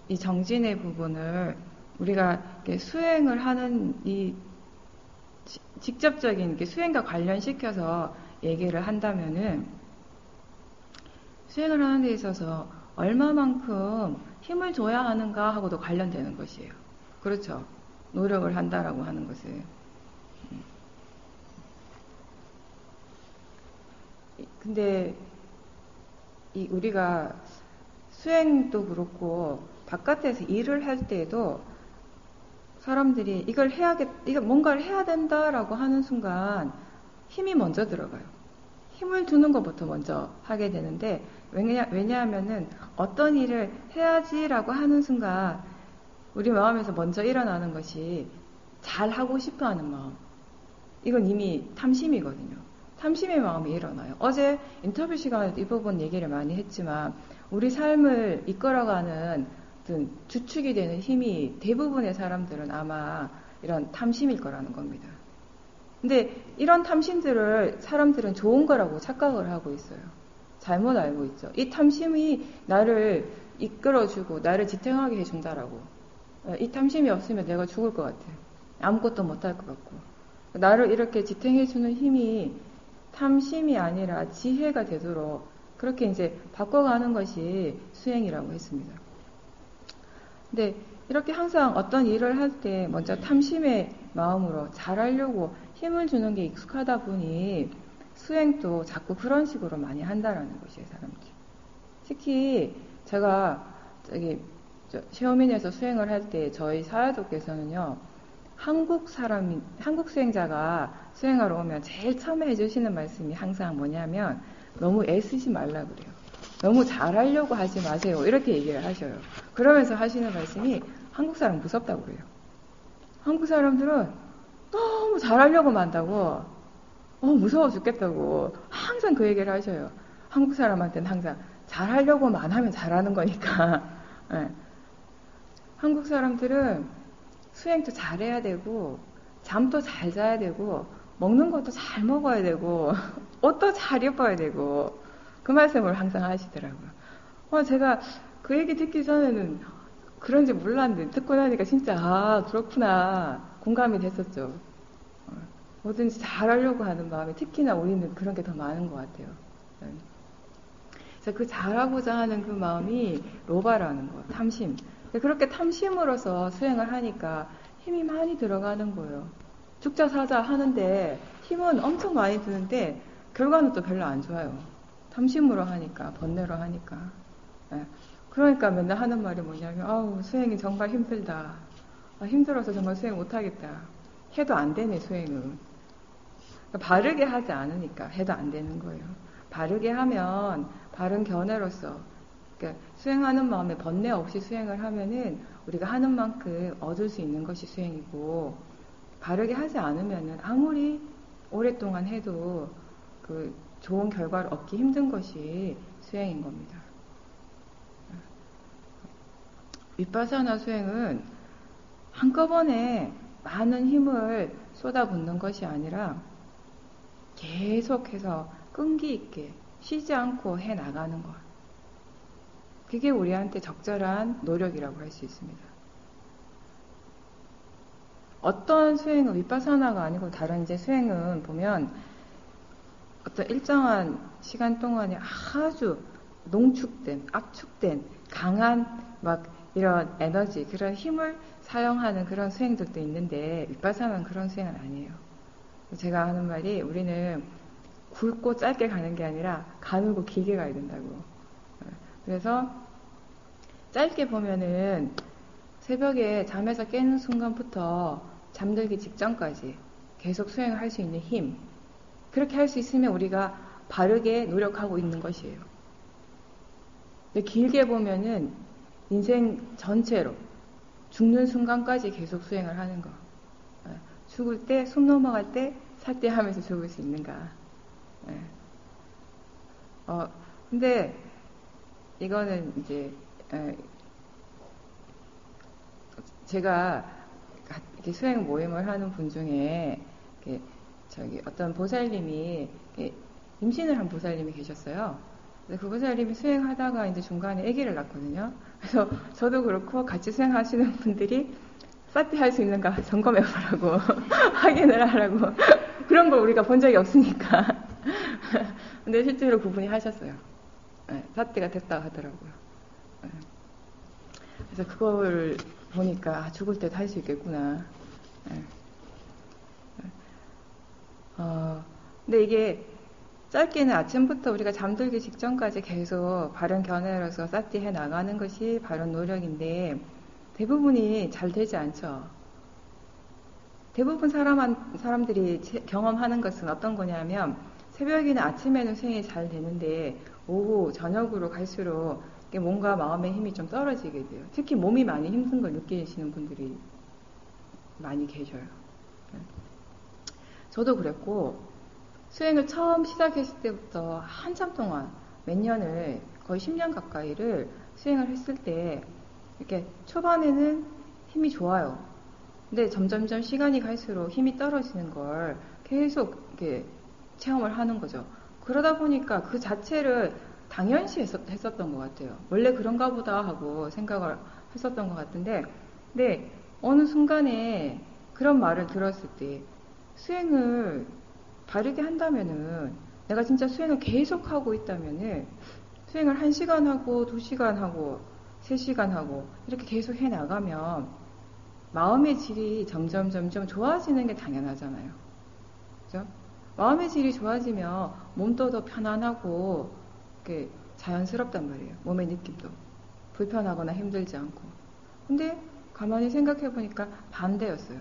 이 정진의 부분을 우리가 수행을 하는 이 직접적인 수행과 관련시켜서 얘기를 한다면은 수행을 하는 데 있어서 얼마만큼 힘을 줘야 하는가 하고도 관련되는 것이에요. 그렇죠. 노력을 한다라고 하는 것은. 근데 우리가 수행도 그렇고 바깥에서 일을 할 때에도 사람들이 이걸 뭔가를 해야 된다라고 하는 순간 힘이 먼저 들어가요. 힘을 두는 것부터 먼저 하게 되는데, 왜냐하면은 어떤 일을 해야지라고 하는 순간 우리 마음에서 먼저 일어나는 것이 잘하고 싶어 하는 마음. 이건 이미 탐심이거든요. 탐심의 마음이 일어나요. 어제 인터뷰 시간에도 이 부분 얘기를 많이 했지만 우리 삶을 이끌어가는 주축이 되는 힘이 대부분의 사람들은 아마 이런 탐심일 거라는 겁니다. 근데 이런 탐심들을 사람들은 좋은 거라고 착각을 하고 있어요. 잘못 알고 있죠. 이 탐심이 나를 이끌어주고 나를 지탱하게 해준다라고. 이 탐심이 없으면 내가 죽을 것 같아요. 아무것도 못할 것 같고. 나를 이렇게 지탱해주는 힘이 탐심이 아니라 지혜가 되도록 그렇게 이제 바꿔가는 것이 수행이라고 했습니다. 근데 이렇게 항상 어떤 일을 할 때 먼저 탐심의 마음으로 잘하려고 힘을 주는 게 익숙하다 보니 수행도 자꾸 그런 식으로 많이 한다라는 것이에요, 사람들이. 특히 제가 시어민에서 수행을 할 때 저희 사야도께서는요, 한국 수행자가 수행하러 오면 제일 처음에 해주시는 말씀이 항상 뭐냐면 너무 애쓰지 말라 그래요. 너무 잘하려고 하지 마세요. 이렇게 얘기를 하셔요. 그러면서 하시는 말씀이 한국 사람 무섭다고 그래요. 한국 사람들은 너무 잘하려고만 한다고 무서워 죽겠다고 항상 그 얘기를 하셔요. 한국 사람한테는 항상 잘하려고만 하면 잘하는 거니까. 네. 한국 사람들은 수행도 잘해야 되고 잠도 잘 자야 되고 먹는 것도 잘 먹어야 되고 옷도 잘 입어야 되고 그 말씀을 항상 하시더라고요. 제가 그 얘기 듣기 전에는 그런지 몰랐는데 듣고 나니까 진짜 그렇구나 공감이 됐었죠. 뭐든지 잘하려고 하는 마음이 특히나 우리는 그런 게 더 많은 것 같아요. 그래서 그 잘하고자 하는 그 마음이 로바라는 거, 탐심. 그렇게 탐심으로서 수행을 하니까 힘이 많이 들어가는 거예요. 죽자 사자 하는데 힘은 엄청 많이 드는데 결과는 또 별로 안 좋아요. 탐심으로 하니까, 번뇌로 하니까. 예. 그러니까 맨날 하는 말이 뭐냐면, 아우, 수행이 정말 힘들다. 아, 힘들어서 정말 수행 못하겠다. 해도 안 되네, 수행은. 바르게 하지 않으니까 해도 안 되는 거예요. 바르게 하면 바른 견해로서 그러니까 수행하는 마음에 번뇌 없이 수행을 하면은 우리가 하는 만큼 얻을 수 있는 것이 수행이고, 바르게 하지 않으면은 아무리 오랫동안 해도 그 좋은 결과를 얻기 힘든 것이 수행인 겁니다. 윗바사나 수행은 한꺼번에 많은 힘을 쏟아붓는 것이 아니라 계속해서 끈기 있게 쉬지 않고 해 나가는 것. 그게 우리한테 적절한 노력이라고 할 수 있습니다. 어떤 수행은 윗바사나가 아니고 다른 이제 수행은 보면 어떤 일정한 시간 동안에 아주 농축된, 압축된, 강한 막 이런 에너지, 그런 힘을 사용하는 그런 수행들도 있는데 윗바사나는 그런 수행은 아니에요. 제가 하는 말이 우리는 굵고 짧게 가는 게 아니라 가늘고 길게 가야 된다고. 그래서 짧게 보면은 새벽에 잠에서 깨는 순간부터 잠들기 직전까지 계속 수행을 할 수 있는 힘, 그렇게 할 수 있으면 우리가 바르게 노력하고 있는 것이에요. 근데 길게 보면은 인생 전체로 죽는 순간까지 계속 수행을 하는 거. 죽을 때, 숨 넘어갈 때, 살 때 하면서 죽을 수 있는가. 근데 이거는 이제 제가 이렇게 수행 모임을 하는 분 중에 어떤 보살님이 임신을 한 보살님이 계셨어요. 그 보살님이 수행하다가 이제 중간에 아기를 낳거든요. 그래서 저도 그렇고 같이 수행하시는 분들이 사티 할 수 있는가 점검해보라고 확인을 하라고 그런 걸 우리가 본 적이 없으니까. 근데 실제로 그분이 하셨어요. 사티가 됐다 하더라고요. 그래서 그걸 보니까 죽을 때도 할 수 있겠구나. 근데 이게 짧게는 아침부터 우리가 잠들기 직전까지 계속 바른 견해로서 사티 해 나가는 것이 바른 노력인데 대부분이 잘 되지 않죠. 대부분 사람들이 경험하는 것은 어떤 거냐면 새벽이나 아침에는 수행이 잘 되는데 오후, 저녁으로 갈수록 뭔가 마음의 힘이 좀 떨어지게 돼요. 특히 몸이 많이 힘든 걸 느끼시는 분들이 많이 계셔요. 저도 그랬고 수행을 처음 시작했을 때부터 한참 동안 몇 년을 거의 10년 가까이를 수행을 했을 때 이렇게 초반에는 힘이 좋아요. 근데 점점점 시간이 갈수록 힘이 떨어지는 걸 계속 이렇게 체험을 하는 거죠. 그러다 보니까 그 자체를 당연시 했었던 것 같아요. 원래 그런가 보다 하고 생각을 했었던 것 같은데, 근데 어느 순간에 그런 말을 들었을 때 수행을 바르게 한다면은 내가 진짜 수행을 계속 하고 있다면은 수행을 1시간 하고 2시간 하고 3시간 하고 이렇게 계속 해 나가면 마음의 질이 점점 좋아지는 게 당연하잖아요. 그죠? 마음의 질이 좋아지면 몸도 더 편안하고 자연스럽단 말이에요. 몸의 느낌도 불편하거나 힘들지 않고. 근데 가만히 생각해 보니까 반대였어요.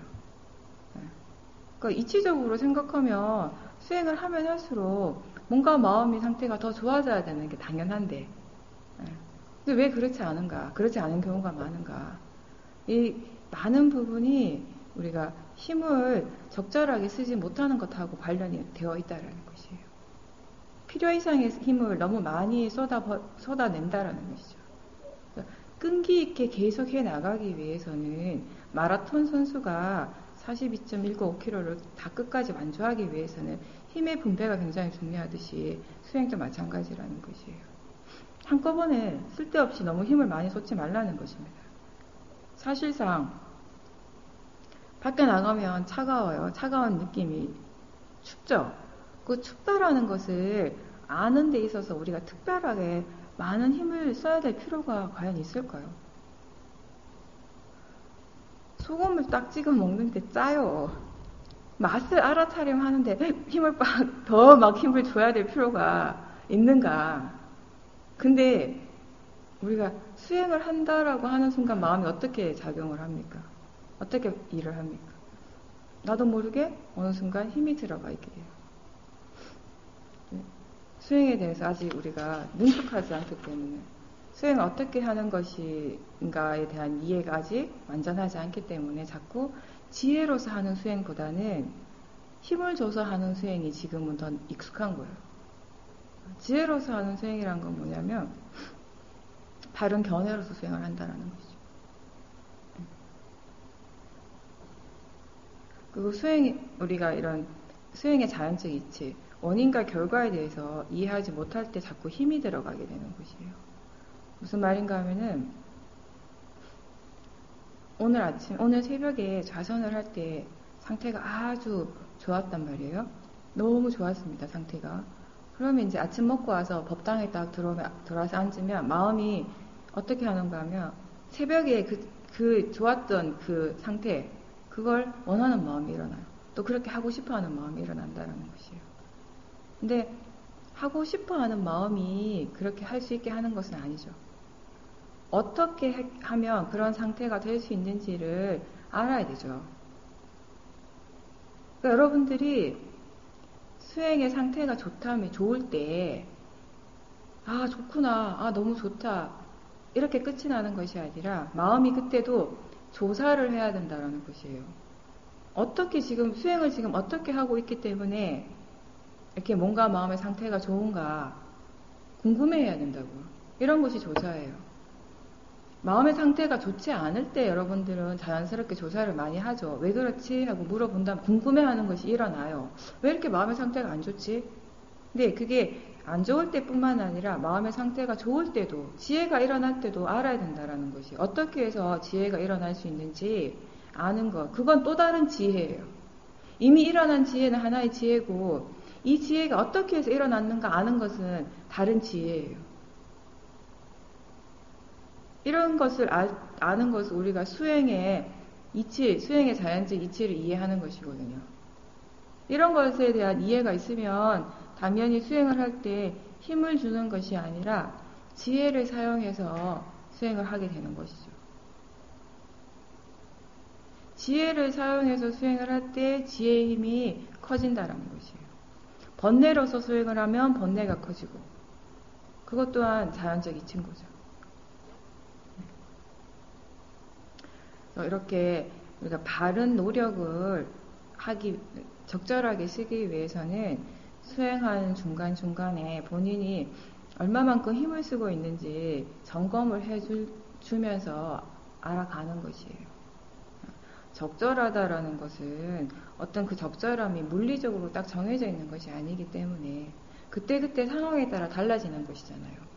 그러니까 이치적으로 생각하면 수행을 하면 할수록 뭔가 마음의 상태가 더 좋아져야 되는 게 당연한데, 근데 왜 그렇지 않은가? 그렇지 않은 경우가 많은가? 이 많은 부분이 우리가 힘을 적절하게 쓰지 못하는 것하고 관련이 되어 있다는 것이에요. 필요 이상의 힘을 너무 많이 쏟아낸다라는 것이죠. 끈기 있게 계속해 나가기 위해서는 마라톤 선수가 42.195km를 다 끝까지 완주하기 위해서는 힘의 분배가 굉장히 중요하듯이 수행도 마찬가지라는 것이에요. 한꺼번에 쓸데없이 너무 힘을 많이 쏟지 말라는 것입니다. 사실상 밖에 나가면 차가워요. 차가운 느낌이 춥죠? 그 춥다라는 것을 아는 데 있어서 우리가 특별하게 많은 힘을 써야 될 필요가 과연 있을까요? 소금을 딱 찍어 먹는데 짜요. 맛을 알아차림 하는데 힘을 더 막 힘을 줘야 될 필요가 있는가? 근데 우리가 수행을 한다라고 하는 순간 마음이 어떻게 작용을 합니까? 어떻게 일을 합니까? 나도 모르게 어느 순간 힘이 들어가 있게 돼요. 수행에 대해서 아직 우리가 능숙하지 않기 때문에 수행을 어떻게 하는 것인가에 대한 이해가 아직 완전하지 않기 때문에 자꾸 지혜로서 하는 수행보다는 힘을 줘서 하는 수행이 지금은 더 익숙한 거예요. 지혜로서 하는 수행이란 건 뭐냐면 바른 견해로서 수행을 한다는 거죠. 그리고 우리가 이런 수행의 자연적 이치, 원인과 결과에 대해서 이해하지 못할 때 자꾸 힘이 들어가게 되는 것이에요. 무슨 말인가 하면은 오늘 새벽에 좌선을 할 때 상태가 아주 좋았단 말이에요. 너무 좋았습니다, 상태가. 그러면 이제 아침 먹고 와서 법당에 딱 들어와서 앉으면 마음이 어떻게 하는가 하면 새벽에 그 좋았던 그 상태, 그걸 원하는 마음이 일어나요. 또 그렇게 하고 싶어 하는 마음이 일어난다는 것이에요. 근데 하고 싶어 하는 마음이 그렇게 할 수 있게 하는 것은 아니죠. 어떻게 하면 그런 상태가 될 수 있는지를 알아야 되죠. 그러니까 여러분들이 수행의 상태가 좋을 때, 아, 좋구나. 아, 너무 좋다. 이렇게 끝이 나는 것이 아니라 마음이 그때도 조사를 해야 된다는 것이에요. 수행을 지금 어떻게 하고 있기 때문에 이렇게 뭔가 마음의 상태가 좋은가 궁금해해야 된다고요. 이런 것이 조사예요. 마음의 상태가 좋지 않을 때 여러분들은 자연스럽게 조사를 많이 하죠. 왜 그렇지? 하고 물어본다면 궁금해하는 것이 일어나요. 왜 이렇게 마음의 상태가 안 좋지? 근데 그게 안 좋을 때뿐만 아니라 마음의 상태가 좋을 때도 지혜가 일어날 때도 알아야 된다는 것이 어떻게 해서 지혜가 일어날 수 있는지 아는 것. 그건 또 다른 지혜예요. 이미 일어난 지혜는 하나의 지혜고 이 지혜가 어떻게 해서 일어났는가 아는 것은 다른 지혜예요. 이런 것을 아는 것을 우리가 수행의 자연적 이치를 이해하는 것이거든요. 이런 것에 대한 이해가 있으면 당연히 수행을 할 때 힘을 주는 것이 아니라 지혜를 사용해서 수행을 하게 되는 것이죠. 지혜를 사용해서 수행을 할 때 지혜의 힘이 커진다는 것이에요. 번뇌로서 수행을 하면 번뇌가 커지고 그것 또한 자연적 이치인 거죠. 이렇게 우리가 바른 노력을 적절하게 쓰기 위해서는 수행하는 중간중간에 본인이 얼마만큼 힘을 쓰고 있는지 점검을 해주면서 알아가는 것이에요. 적절하다라는 것은 어떤 그 적절함이 물리적으로 딱 정해져 있는 것이 아니기 때문에 그때그때 상황에 따라 달라지는 것이잖아요.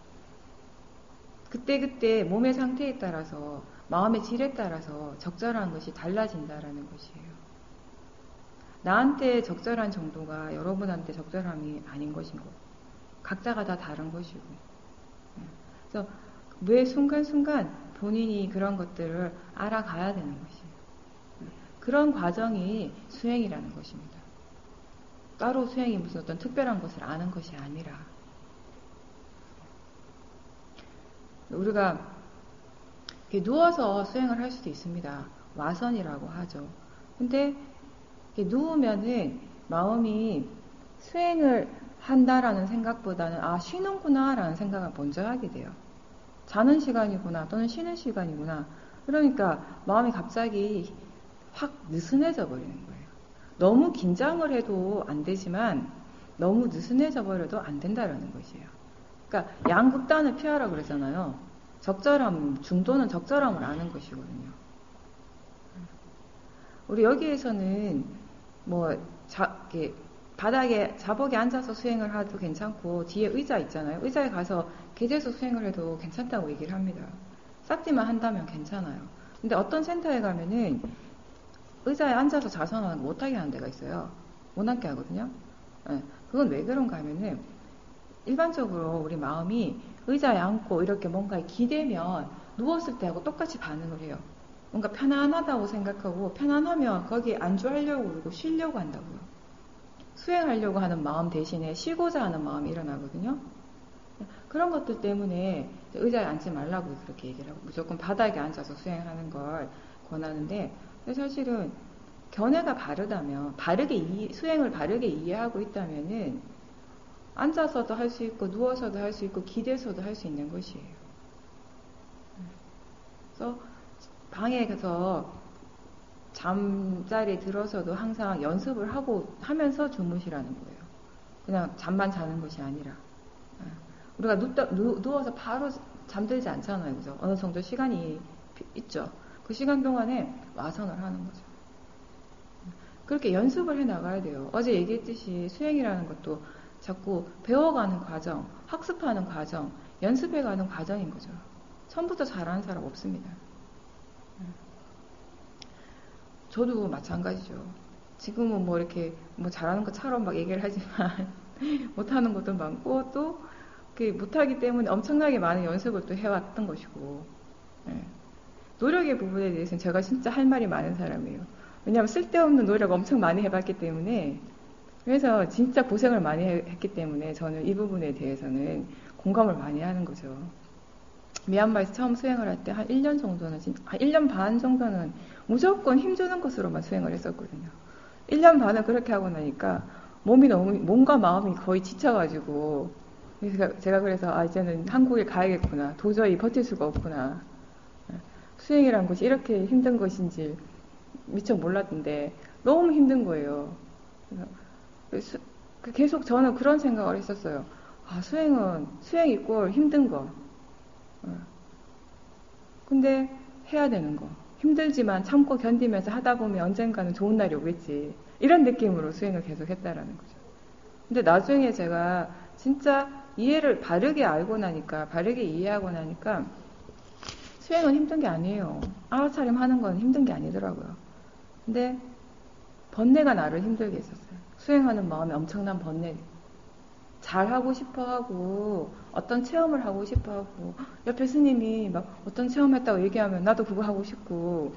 그때그때 몸의 상태에 따라서 마음의 질에 따라서 적절한 것이 달라진다라는 것이에요. 나한테 적절한 정도가 여러분한테 적절함이 아닌 것이고 각자가 다 다른 것이고 그래서 매 순간순간 본인이 그런 것들을 알아가야 되는 것이에요. 그런 과정이 수행이라는 것입니다. 따로 수행이 무슨 어떤 특별한 것을 아는 것이 아니라 우리가 누워서 수행을 할 수도 있습니다. 와선이라고 하죠. 근데 누우면은 마음이 수행을 한다라는 생각보다는 쉬는구나 라는 생각을 먼저 하게 돼요. 자는 시간이구나 또는 쉬는 시간이구나. 그러니까 마음이 갑자기 확 느슨해져 버리는 거예요. 너무 긴장을 해도 안 되지만 너무 느슨해져 버려도 안 된다라는 것이에요. 그러니까 양극단을 피하라 그러잖아요. 중도는 적절함을 아는 것이거든요. 우리 여기에서는 바닥에 자복에 앉아서 수행을 해도 괜찮고 뒤에 의자 있잖아요. 의자에 가서 계제서 수행을 해도 괜찮다고 얘기를 합니다. 싹지만 한다면 괜찮아요. 근데 어떤 센터에 가면은 의자에 앉아서 자선을 못하게 하는 데가 있어요. 못 앉게 하거든요. 예, 그건 왜 그런가 하면은 일반적으로 우리 마음이 의자에 앉고 이렇게 뭔가에 기대면 누웠을 때하고 똑같이 반응을 해요. 뭔가 편안하다고 생각하고 편안하면 거기에 안주하려고 그러고 쉬려고 한다고요. 수행하려고 하는 마음 대신에 쉬고자 하는 마음이 일어나거든요. 그런 것들 때문에 의자에 앉지 말라고 그렇게 얘기를 하고 무조건 바닥에 앉아서 수행하는 걸 권하는데 사실은 견해가 바르다면 수행을 바르게 이해하고 있다면은 앉아서도 할 수 있고 누워서도 할 수 있고 기대서도 할 수 있는 것이에요. 그래서 방에 가서 잠자리에 들어서도 항상 연습을 하면서 주무시라는 거예요. 그냥 잠만 자는 것이 아니라. 우리가 누워서 바로 잠들지 않잖아요. 그죠? 어느 정도 시간이 있죠. 그 시간 동안에 와선을 하는 거죠. 그렇게 연습을 해 나가야 돼요. 어제 얘기했듯이 수행이라는 것도 자꾸 배워가는 과정, 학습하는 과정, 연습해가는 과정인 거죠. 처음부터 잘하는 사람 없습니다. 저도 마찬가지죠. 지금은 뭐 이렇게 뭐 잘하는 것처럼 막 얘기를 하지만 못하는 것도 많고 또 못하기 때문에 엄청나게 많은 연습을 또 해왔던 것이고 노력의 부분에 대해서는 제가 진짜 할 말이 많은 사람이에요. 왜냐하면 쓸데없는 노력 엄청 많이 해봤기 때문에 그래서 진짜 고생을 많이 했기 때문에 저는 이 부분에 대해서는 공감을 많이 하는 거죠. 미얀마에서 처음 수행을 할 때 한 1년 정도는, 한 1년 반 정도는 무조건 힘주는 것으로만 수행을 했었거든요. 1년 반을 그렇게 하고 나니까 몸과 마음이 거의 지쳐가지고, 제가 그래서, 이제는 한국에 가야겠구나. 도저히 버틸 수가 없구나. 수행이란 것이 이렇게 힘든 것인지 미처 몰랐는데, 너무 힘든 거예요. 계속 저는 그런 생각을 했었어요. 수행 이꼴 힘든 거. 근데 해야 되는 거. 힘들지만 참고 견디면서 하다 보면 언젠가는 좋은 날이 오겠지. 이런 느낌으로 수행을 계속 했다라는 거죠. 근데 나중에 제가 진짜 이해를 바르게 알고 나니까, 바르게 이해하고 나니까 수행은 힘든 게 아니에요. 알아차림 하는 건 힘든 게 아니더라고요. 근데 번뇌가 나를 힘들게 했었어요. 수행하는 마음에 엄청난 번뇌. 잘하고 싶어 하고, 어떤 체험을 하고 싶어 하고, 옆에 스님이 막 어떤 체험했다고 얘기하면 나도 그거 하고 싶고,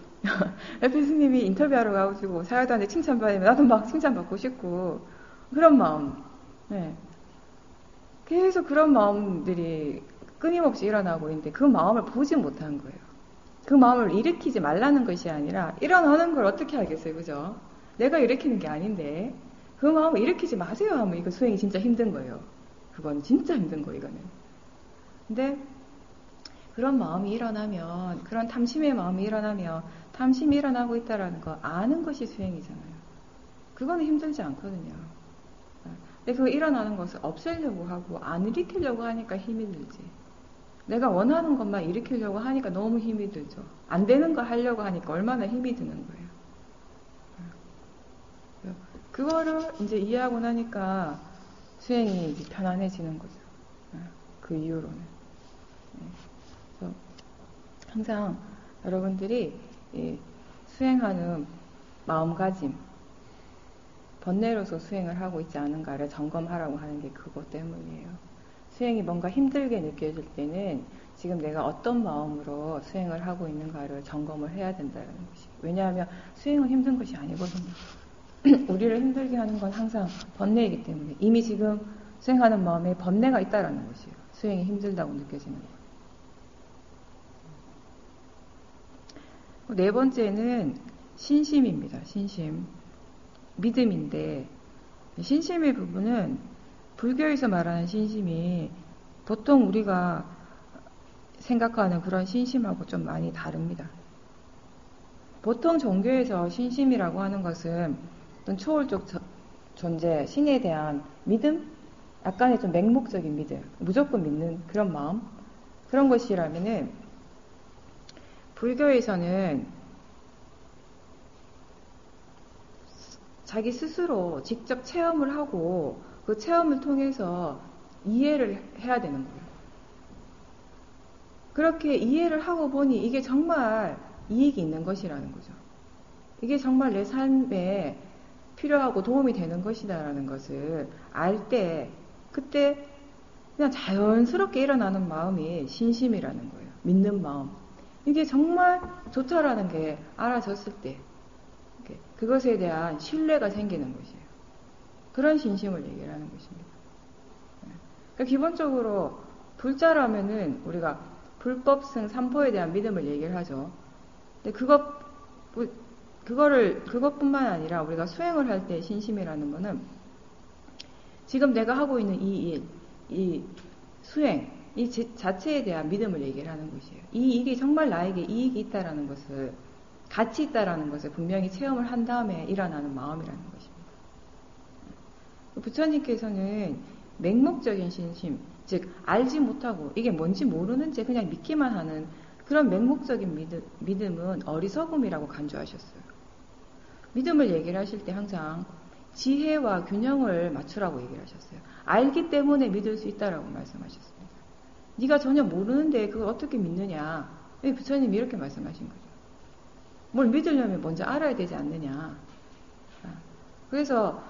옆에 스님이 인터뷰하러 가가지고 사회도한테 칭찬받으면 나도 막 칭찬받고 싶고, 그런 마음. 네. 계속 그런 마음들이 끊임없이 일어나고 있는데 그 마음을 보지 못한 거예요. 그 마음을 일으키지 말라는 것이 아니라 일어나는 걸 어떻게 하겠어요, 그죠? 내가 일으키는 게 아닌데 그 마음을 일으키지 마세요 하면 이거 수행이 진짜 힘든 거예요. 그건 진짜 힘든 거 이거는. 근데 그런 마음이 일어나면, 그런 탐심의 마음이 일어나면 탐심이 일어나고 있다라는 거 아는 것이 수행이잖아요. 그거는 힘들지 않거든요. 근데 그 일어나는 것을 없애려고 하고 안 일으키려고 하니까 힘이 들지. 내가 원하는 것만 일으키려고 하니까 너무 힘이 들죠. 안 되는 거 하려고 하니까 얼마나 힘이 드는 거예요. 그거를 이제 이해하고 나니까 수행이 이제 편안해지는 거죠. 그 이후로는. 그래서 항상 여러분들이 수행하는 마음가짐, 번뇌로서 수행을 하고 있지 않은가를 점검하라고 하는 게 그것 때문이에요. 수행이 뭔가 힘들게 느껴질 때는 지금 내가 어떤 마음으로 수행을 하고 있는가를 점검을 해야 된다는 것이. 왜냐하면 수행은 힘든 것이 아니거든요. 우리를 힘들게 하는 건 항상 번뇌이기 때문에 이미 지금 수행하는 마음에 번뇌가 있다라는 것이에요. 수행이 힘들다고 느껴지는 거. 네 번째는 신심입니다. 신심. 믿음인데 신심의 부분은 불교에서 말하는 신심이 보통 우리가 생각하는 그런 신심하고 좀 많이 다릅니다. 보통 종교에서 신심이라고 하는 것은 어떤 초월적 존재, 신에 대한 믿음? 약간의 좀 맹목적인 믿음, 무조건 믿는 그런 마음? 그런 것이라면은 불교에서는 자기 스스로 직접 체험을 하고 그 체험을 통해서 이해를 해야 되는 거예요. 그렇게 이해를 하고 보니 이게 정말 이익이 있는 것이라는 거죠. 이게 정말 내 삶에 필요하고 도움이 되는 것이다라는 것을 알 때, 그때 그냥 자연스럽게 일어나는 마음이 신심이라는 거예요. 믿는 마음. 이게 정말 좋다라는 게 알아졌을 때, 그것에 대한 신뢰가 생기는 것이에요. 그런 신심을 얘기를 하는 것입니다. 그러니까 기본적으로 불자라면은 우리가 불법승 삼포에 대한 믿음을 얘기를 하죠. 근데 그것뿐만 아니라 우리가 수행을 할 때 신심이라는 거는 지금 내가 하고 있는 이 일, 이 수행, 이 자체에 대한 믿음을 얘기를 하는 것이에요. 이 일이 정말 나에게 이익이 있다라는 것을, 가치 있다라는 것을 분명히 체험을 한 다음에 일어나는 마음이라는 것입니다. 부처님께서는 맹목적인 신심, 즉 알지 못하고 이게 뭔지 모르는 채 그냥 믿기만 하는 그런 맹목적인 믿음은 어리석음이라고 간주하셨어요. 믿음을 얘기를 하실 때 항상 지혜와 균형을 맞추라고 얘기를 하셨어요. 알기 때문에 믿을 수 있다라고 말씀하셨습니다. 네가 전혀 모르는데 그걸 어떻게 믿느냐. 부처님이 이렇게 말씀하신 거죠. 뭘 믿으려면 먼저 알아야 되지 않느냐. 그래서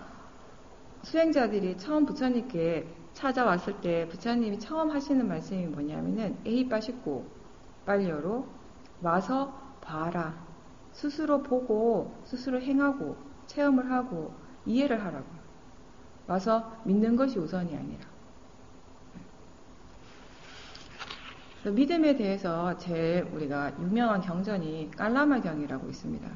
수행자들이 처음 부처님께 찾아왔을 때 부처님이 처음 하시는 말씀이 뭐냐면은 에히빠식고 빨려로 와서 봐라. 스스로 보고 스스로 행하고 체험을 하고 이해를 하라고. 와서 믿는 것이 우선이 아니라. 믿음에 대해서 제일 우리가 유명한 경전이 깔라마경이라고 있습니다.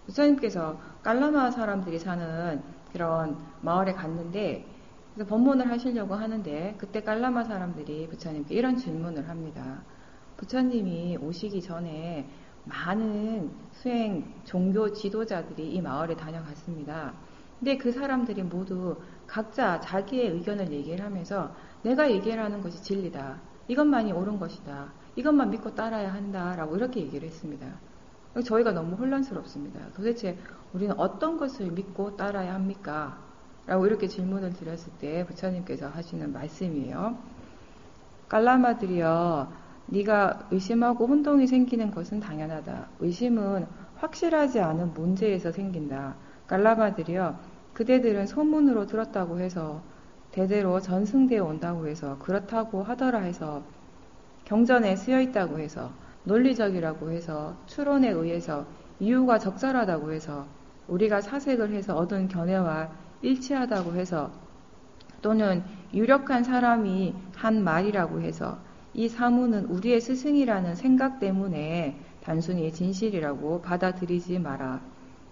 부처님께서 깔라마 사람들이 사는 그런 마을에 갔는데 그래서 법문을 하시려고 하는데 그때 깔라마 사람들이 부처님께 이런 질문을 합니다. 부처님이 오시기 전에 많은 수행 종교 지도자들이 이 마을에 다녀갔습니다. 근데 그 사람들이 모두 각자 자기의 의견을 얘기를 하면서 내가 얘기를 하는 것이 진리다. 이것만이 옳은 것이다. 이것만 믿고 따라야 한다라고 이렇게 얘기를 했습니다. 저희가 너무 혼란스럽습니다. 도대체 우리는 어떤 것을 믿고 따라야 합니까? 라고 이렇게 질문을 드렸을 때 부처님께서 하시는 말씀이에요. 깔라마들이여, 네가 의심하고 혼동이 생기는 것은 당연하다. 의심은 확실하지 않은 문제에서 생긴다. 깔라마들이여, 그대들은 소문으로 들었다고 해서 대대로 전승되어 온다고 해서 그렇다고 하더라 해서 경전에 쓰여 있다고 해서 논리적이라고 해서 추론에 의해서 이유가 적절하다고 해서 우리가 사색을 해서 얻은 견해와 일치하다고 해서 또는 유력한 사람이 한 말이라고 해서 이 사무는 우리의 스승이라는 생각 때문에 단순히 진실이라고 받아들이지 마라.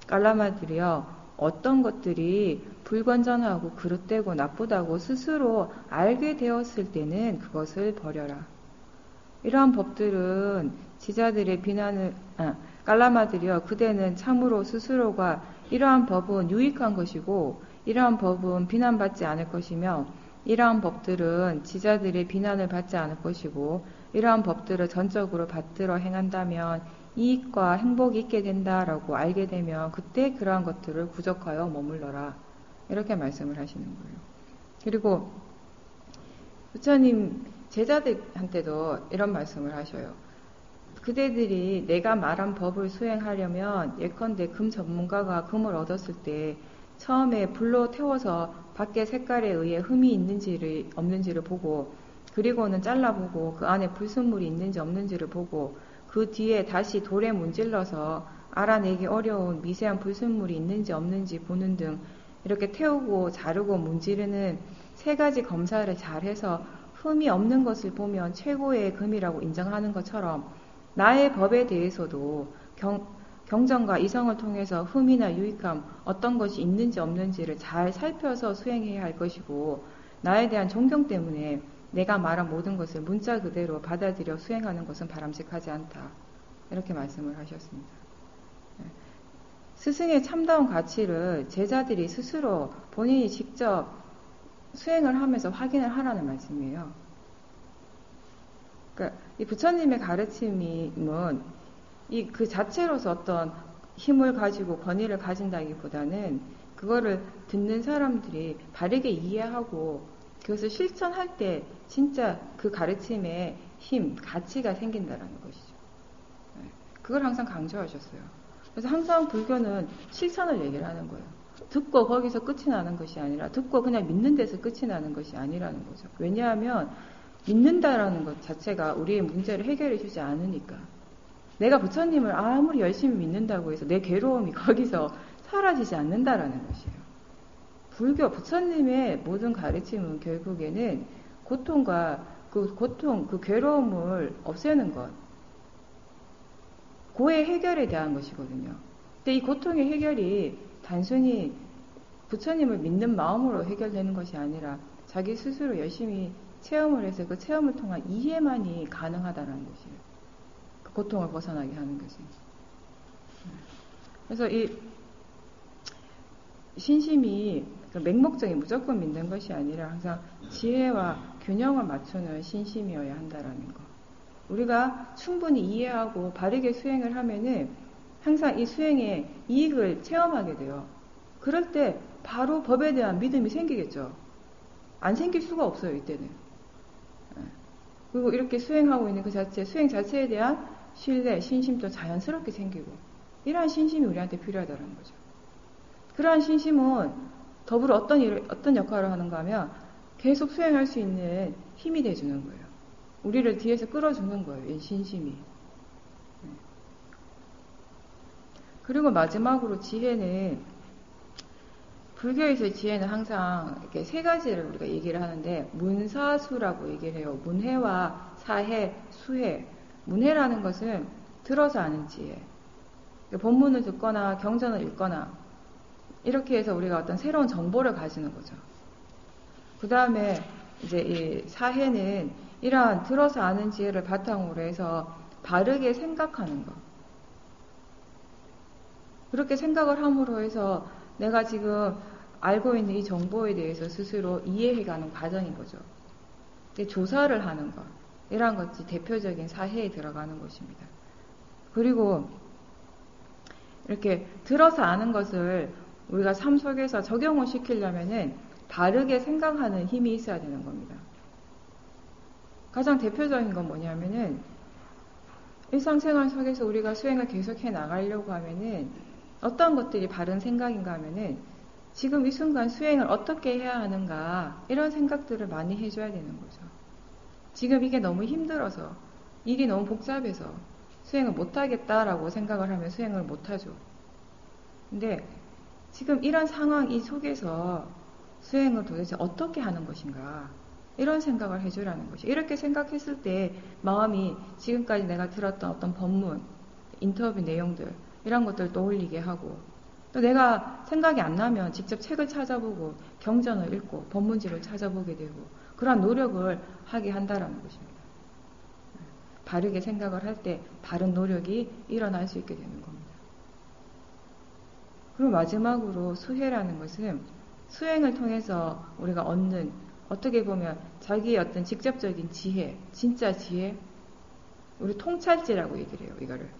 깔라마들이여, 어떤 것들이 불건전하고 그릇되고 나쁘다고 스스로 알게 되었을 때는 그것을 버려라. 이러한 법들은 지자들의 비난을 깔라마들이여, 그대는 참으로 스스로가 이러한 법은 유익한 것이고 이러한 법은 비난받지 않을 것이며 이러한 법들은 지자들의 비난을 받지 않을 것이고 이러한 법들을 전적으로 받들어 행한다면 이익과 행복이 있게 된다라고 알게 되면 그때 그러한 것들을 구족하여 머물러라. 이렇게 말씀을 하시는 거예요. 그리고 부처님 제자들한테도 이런 말씀을 하셔요. 그대들이 내가 말한 법을 수행하려면 예컨대 금 전문가가 금을 얻었을 때 처음에 불로 태워서 밖에 색깔에 의해 흠이 있는지를 없는지를 보고 그리고는 잘라보고 그 안에 불순물이 있는지 없는지를 보고 그 뒤에 다시 돌에 문질러서 알아내기 어려운 미세한 불순물이 있는지 없는지 보는 등 이렇게 태우고 자르고 문지르는 세 가지 검사를 잘해서 흠이 없는 것을 보면 최고의 금이라고 인정하는 것처럼 나의 법에 대해서도 경전과 이성을 통해서 흠이나 유익함 어떤 것이 있는지 없는지를 잘 살펴서 수행해야 할 것이고 나에 대한 존경 때문에 내가 말한 모든 것을 문자 그대로 받아들여 수행하는 것은 바람직하지 않다. 이렇게 말씀을 하셨습니다. 스승의 참다운 가치를 제자들이 스스로 본인이 직접 수행을 하면서 확인을 하라는 말씀이에요. 그러니까 이 부처님의 가르침은 그 자체로서 어떤 힘을 가지고 권위를 가진다기보다는 그거를 듣는 사람들이 바르게 이해하고 그것을 실천할 때 진짜 그 가르침에 힘, 가치가 생긴다라는 것이죠. 그걸 항상 강조하셨어요. 그래서 항상 불교는 실천을 얘기를 하는 거예요. 듣고 거기서 끝이 나는 것이 아니라 듣고 그냥 믿는 데서 끝이 나는 것이 아니라는 거죠. 왜냐하면 믿는다라는 것 자체가 우리의 문제를 해결해 주지 않으니까. 내가 부처님을 아무리 열심히 믿는다고 해서 내 괴로움이 거기서 사라지지 않는다라는 것이에요. 불교 부처님의 모든 가르침은 결국에는 고통과 그 고통, 그 괴로움을 없애는 것, 고의 해결에 대한 것이거든요. 근데 이 고통의 해결이 단순히 부처님을 믿는 마음으로 해결되는 것이 아니라 자기 스스로 열심히 체험을 해서 그 체험을 통한 이해만이 가능하다는 것이에요. 그 고통을 벗어나게 하는 것이. 그래서 이 신심이 맹목적인 무조건 믿는 것이 아니라 항상 지혜와 균형을 맞추는 신심이어야 한다라는 것. 우리가 충분히 이해하고 바르게 수행을 하면은 항상 이 수행의 이익을 체험하게 돼요. 그럴 때 바로 법에 대한 믿음이 생기겠죠. 안 생길 수가 없어요, 이때는. 그리고 이렇게 수행하고 있는 그 자체, 수행 자체에 대한 신뢰, 신심도 자연스럽게 생기고, 이러한 신심이 우리한테 필요하다는 거죠. 그러한 신심은 더불어 어떤 역할을 하는가 하면 계속 수행할 수 있는 힘이 돼주는 거예요. 우리를 뒤에서 끌어주는 거예요, 이 신심이. 그리고 마지막으로 지혜는, 불교에서의 지혜는 항상 이렇게 세 가지를 우리가 얘기를 하는데, 문사수라고 얘기를 해요. 문해와 사해, 수해. 문해라는 것은 들어서 아는 지혜. 본문을 듣거나 경전을 읽거나, 이렇게 해서 우리가 어떤 새로운 정보를 가지는 거죠. 그 다음에 이제 이 사해는 이러한 들어서 아는 지혜를 바탕으로 해서 바르게 생각하는 것. 그렇게 생각을 함으로 해서 내가 지금 알고 있는 이 정보에 대해서 스스로 이해해가는 과정인 거죠. 조사를 하는 것. 이러한 것이 대표적인 사해에 들어가는 것입니다. 그리고 이렇게 들어서 아는 것을 우리가 삶 속에서 적용을 시키려면은 바르게 생각하는 힘이 있어야 되는 겁니다. 가장 대표적인 건 뭐냐면은 일상생활 속에서 우리가 수행을 계속해 나가려고 하면은 어떤 것들이 바른 생각인가 하면은 지금 이 순간 수행을 어떻게 해야 하는가 이런 생각들을 많이 해줘야 되는 거죠. 지금 이게 너무 힘들어서 일이 너무 복잡해서 수행을 못하겠다라고 생각을 하면 수행을 못하죠. 근데 지금 이런 상황 이 속에서 수행을 도대체 어떻게 하는 것인가 이런 생각을 해주라는 것이. 이렇게 생각했을 때 마음이 지금까지 내가 들었던 어떤 법문, 인터뷰 내용들 이런 것들을 떠올리게 하고, 또 내가 생각이 안 나면 직접 책을 찾아보고 경전을 읽고 법문집을 찾아보게 되고 그러한 노력을 하게 한다라는 것입니다. 바르게 생각을 할 때 바른 노력이 일어날 수 있게 되는 겁니다. 그리고 마지막으로 수혜라는 것은 수행을 통해서 우리가 얻는, 어떻게 보면 자기의 어떤 직접적인 지혜, 진짜 지혜, 우리 통찰지라고 얘기를 해요, 이거를.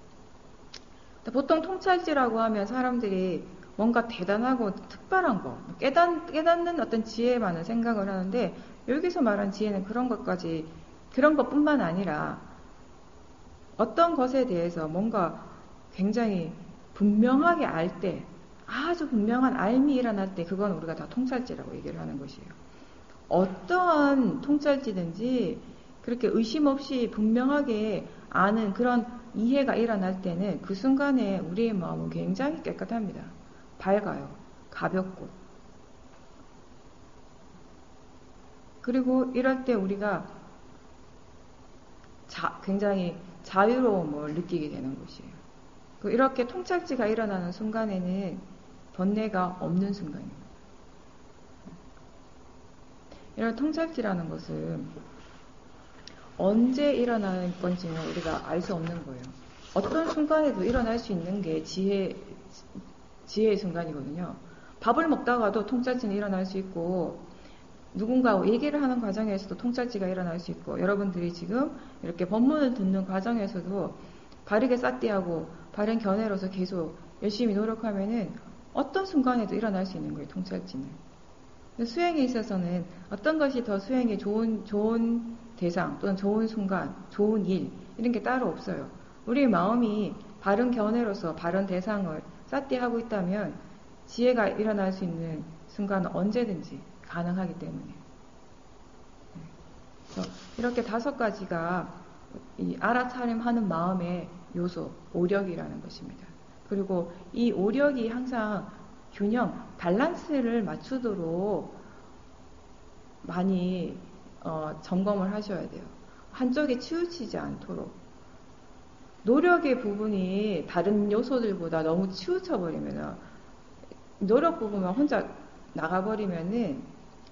보통 통찰지라고 하면 사람들이 뭔가 대단하고 특별한 거, 깨닫는 어떤 지혜만을 생각을 하는데, 여기서 말한 지혜는 그런 것뿐만 아니라 어떤 것에 대해서 뭔가 굉장히 분명하게 알 때, 아주 분명한 알미 일어날 때, 그건 우리가 다 통찰지라고 얘기를 하는 것이에요. 어떠한 통찰지든지 그렇게 의심 없이 분명하게 아는 그런 이해가 일어날 때는 그 순간에 우리의 마음은 굉장히 깨끗합니다. 밝아요. 가볍고. 그리고 이럴 때 우리가 굉장히 자유로움을 느끼게 되는 것이에요. 이렇게 통찰지가 일어나는 순간에는 번뇌가 없는 순간입니다. 이런 통찰지라는 것은 언제 일어나는 건지는 우리가 알 수 없는 거예요. 어떤 순간에도 일어날 수 있는 게 지혜의 순간이거든요. 밥을 먹다가도 통찰지는 일어날 수 있고, 누군가하고 얘기를 하는 과정에서도 통찰지가 일어날 수 있고, 여러분들이 지금 이렇게 법문을 듣는 과정에서도 바르게 쌌디하고 바른 견해로서 계속 열심히 노력하면은 어떤 순간에도 일어날 수 있는 거예요, 통찰지는. 수행에 있어서는 어떤 것이 더 수행에 좋은 대상 또는 좋은 순간, 좋은 일 이런 게 따로 없어요. 우리의 마음이 바른 견해로서 바른 대상을 쌌디하고 있다면 지혜가 일어날 수 있는 순간은 언제든지 가능하기 때문에. 그래서 이렇게 5가지가 이 알아차림하는 마음의 요소, 오력이라는 것입니다. 그리고 이 오력이 항상 균형, 밸런스를 맞추도록 많이 점검을 하셔야 돼요. 한쪽에 치우치지 않도록. 노력의 부분이 다른 요소들보다 너무 치우쳐버리면, 노력 부분만 혼자 나가버리면은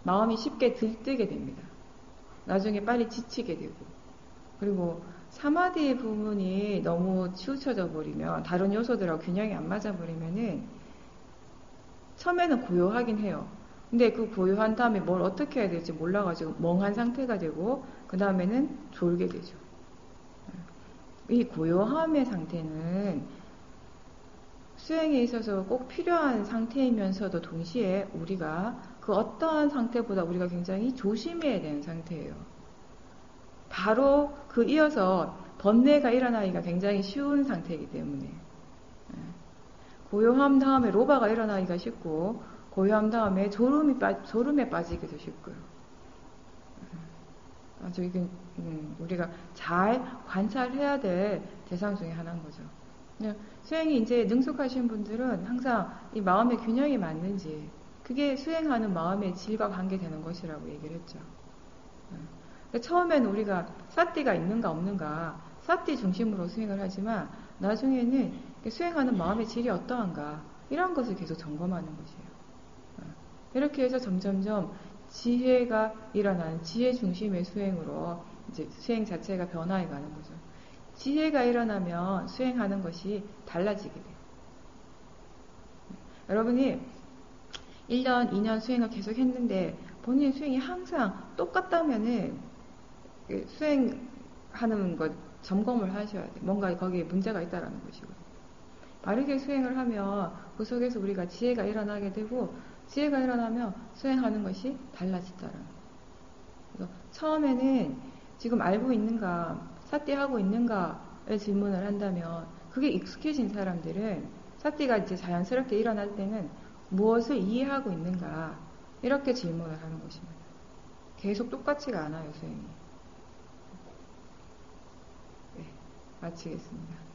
마음이 쉽게 들뜨게 됩니다. 나중에 빨리 지치게 되고. 그리고 사마디의 부분이 너무 치우쳐져 버리면, 다른 요소들하고 균형이 안 맞아 버리면은 처음에는 고요하긴 해요. 근데 그 고요한 다음에 뭘 어떻게 해야 될지 몰라가지고 멍한 상태가 되고, 그 다음에는 졸게 되죠. 이 고요함의 상태는 수행에 있어서 꼭 필요한 상태이면서도 동시에 우리가 그 어떠한 상태보다 우리가 굉장히 조심해야 되는 상태예요. 바로 그 이어서 번뇌가 일어나기가 굉장히 쉬운 상태이기 때문에. 고요함 다음에 로바가 일어나기가 쉽고, 고요함 다음에 졸음에 빠지기도 쉽고요. 아주 이게 우리가 잘 관찰해야 될 대상 중에 하나인 거죠. 수행이 이제 능숙하신 분들은 항상 이 마음의 균형이 맞는지, 그게 수행하는 마음의 질과 관계되는 것이라고 얘기를 했죠. 처음에는 우리가 사띠가 있는가 없는가, 사띠 중심으로 수행을 하지만 나중에는 수행하는 마음의 질이 어떠한가, 이런 것을 계속 점검하는 것이에요. 이렇게 해서 점점점 지혜가 일어나는 지혜 중심의 수행으로 이제 수행 자체가 변화해 가는 거죠. 지혜가 일어나면 수행하는 것이 달라지게 돼요. 여러분이 1년, 2년 수행을 계속 했는데 본인 수행이 항상 똑같다면은 수행하는 것 점검을 하셔야 돼요. 뭔가 거기에 문제가 있다라는 것이고. 바르게 수행을 하면 그 속에서 우리가 지혜가 일어나게 되고, 지혜가 일어나면 수행하는 것이 달라진다라는 거예요. 그래서 처음에는 지금 알고 있는가, 사띠하고 있는가를 질문을 한다면, 그게 익숙해진 사람들은 사띠가 이제 자연스럽게 일어날 때는 무엇을 이해하고 있는가, 이렇게 질문을 하는 것입니다. 계속 똑같지가 않아요, 수행이. 네, 마치겠습니다.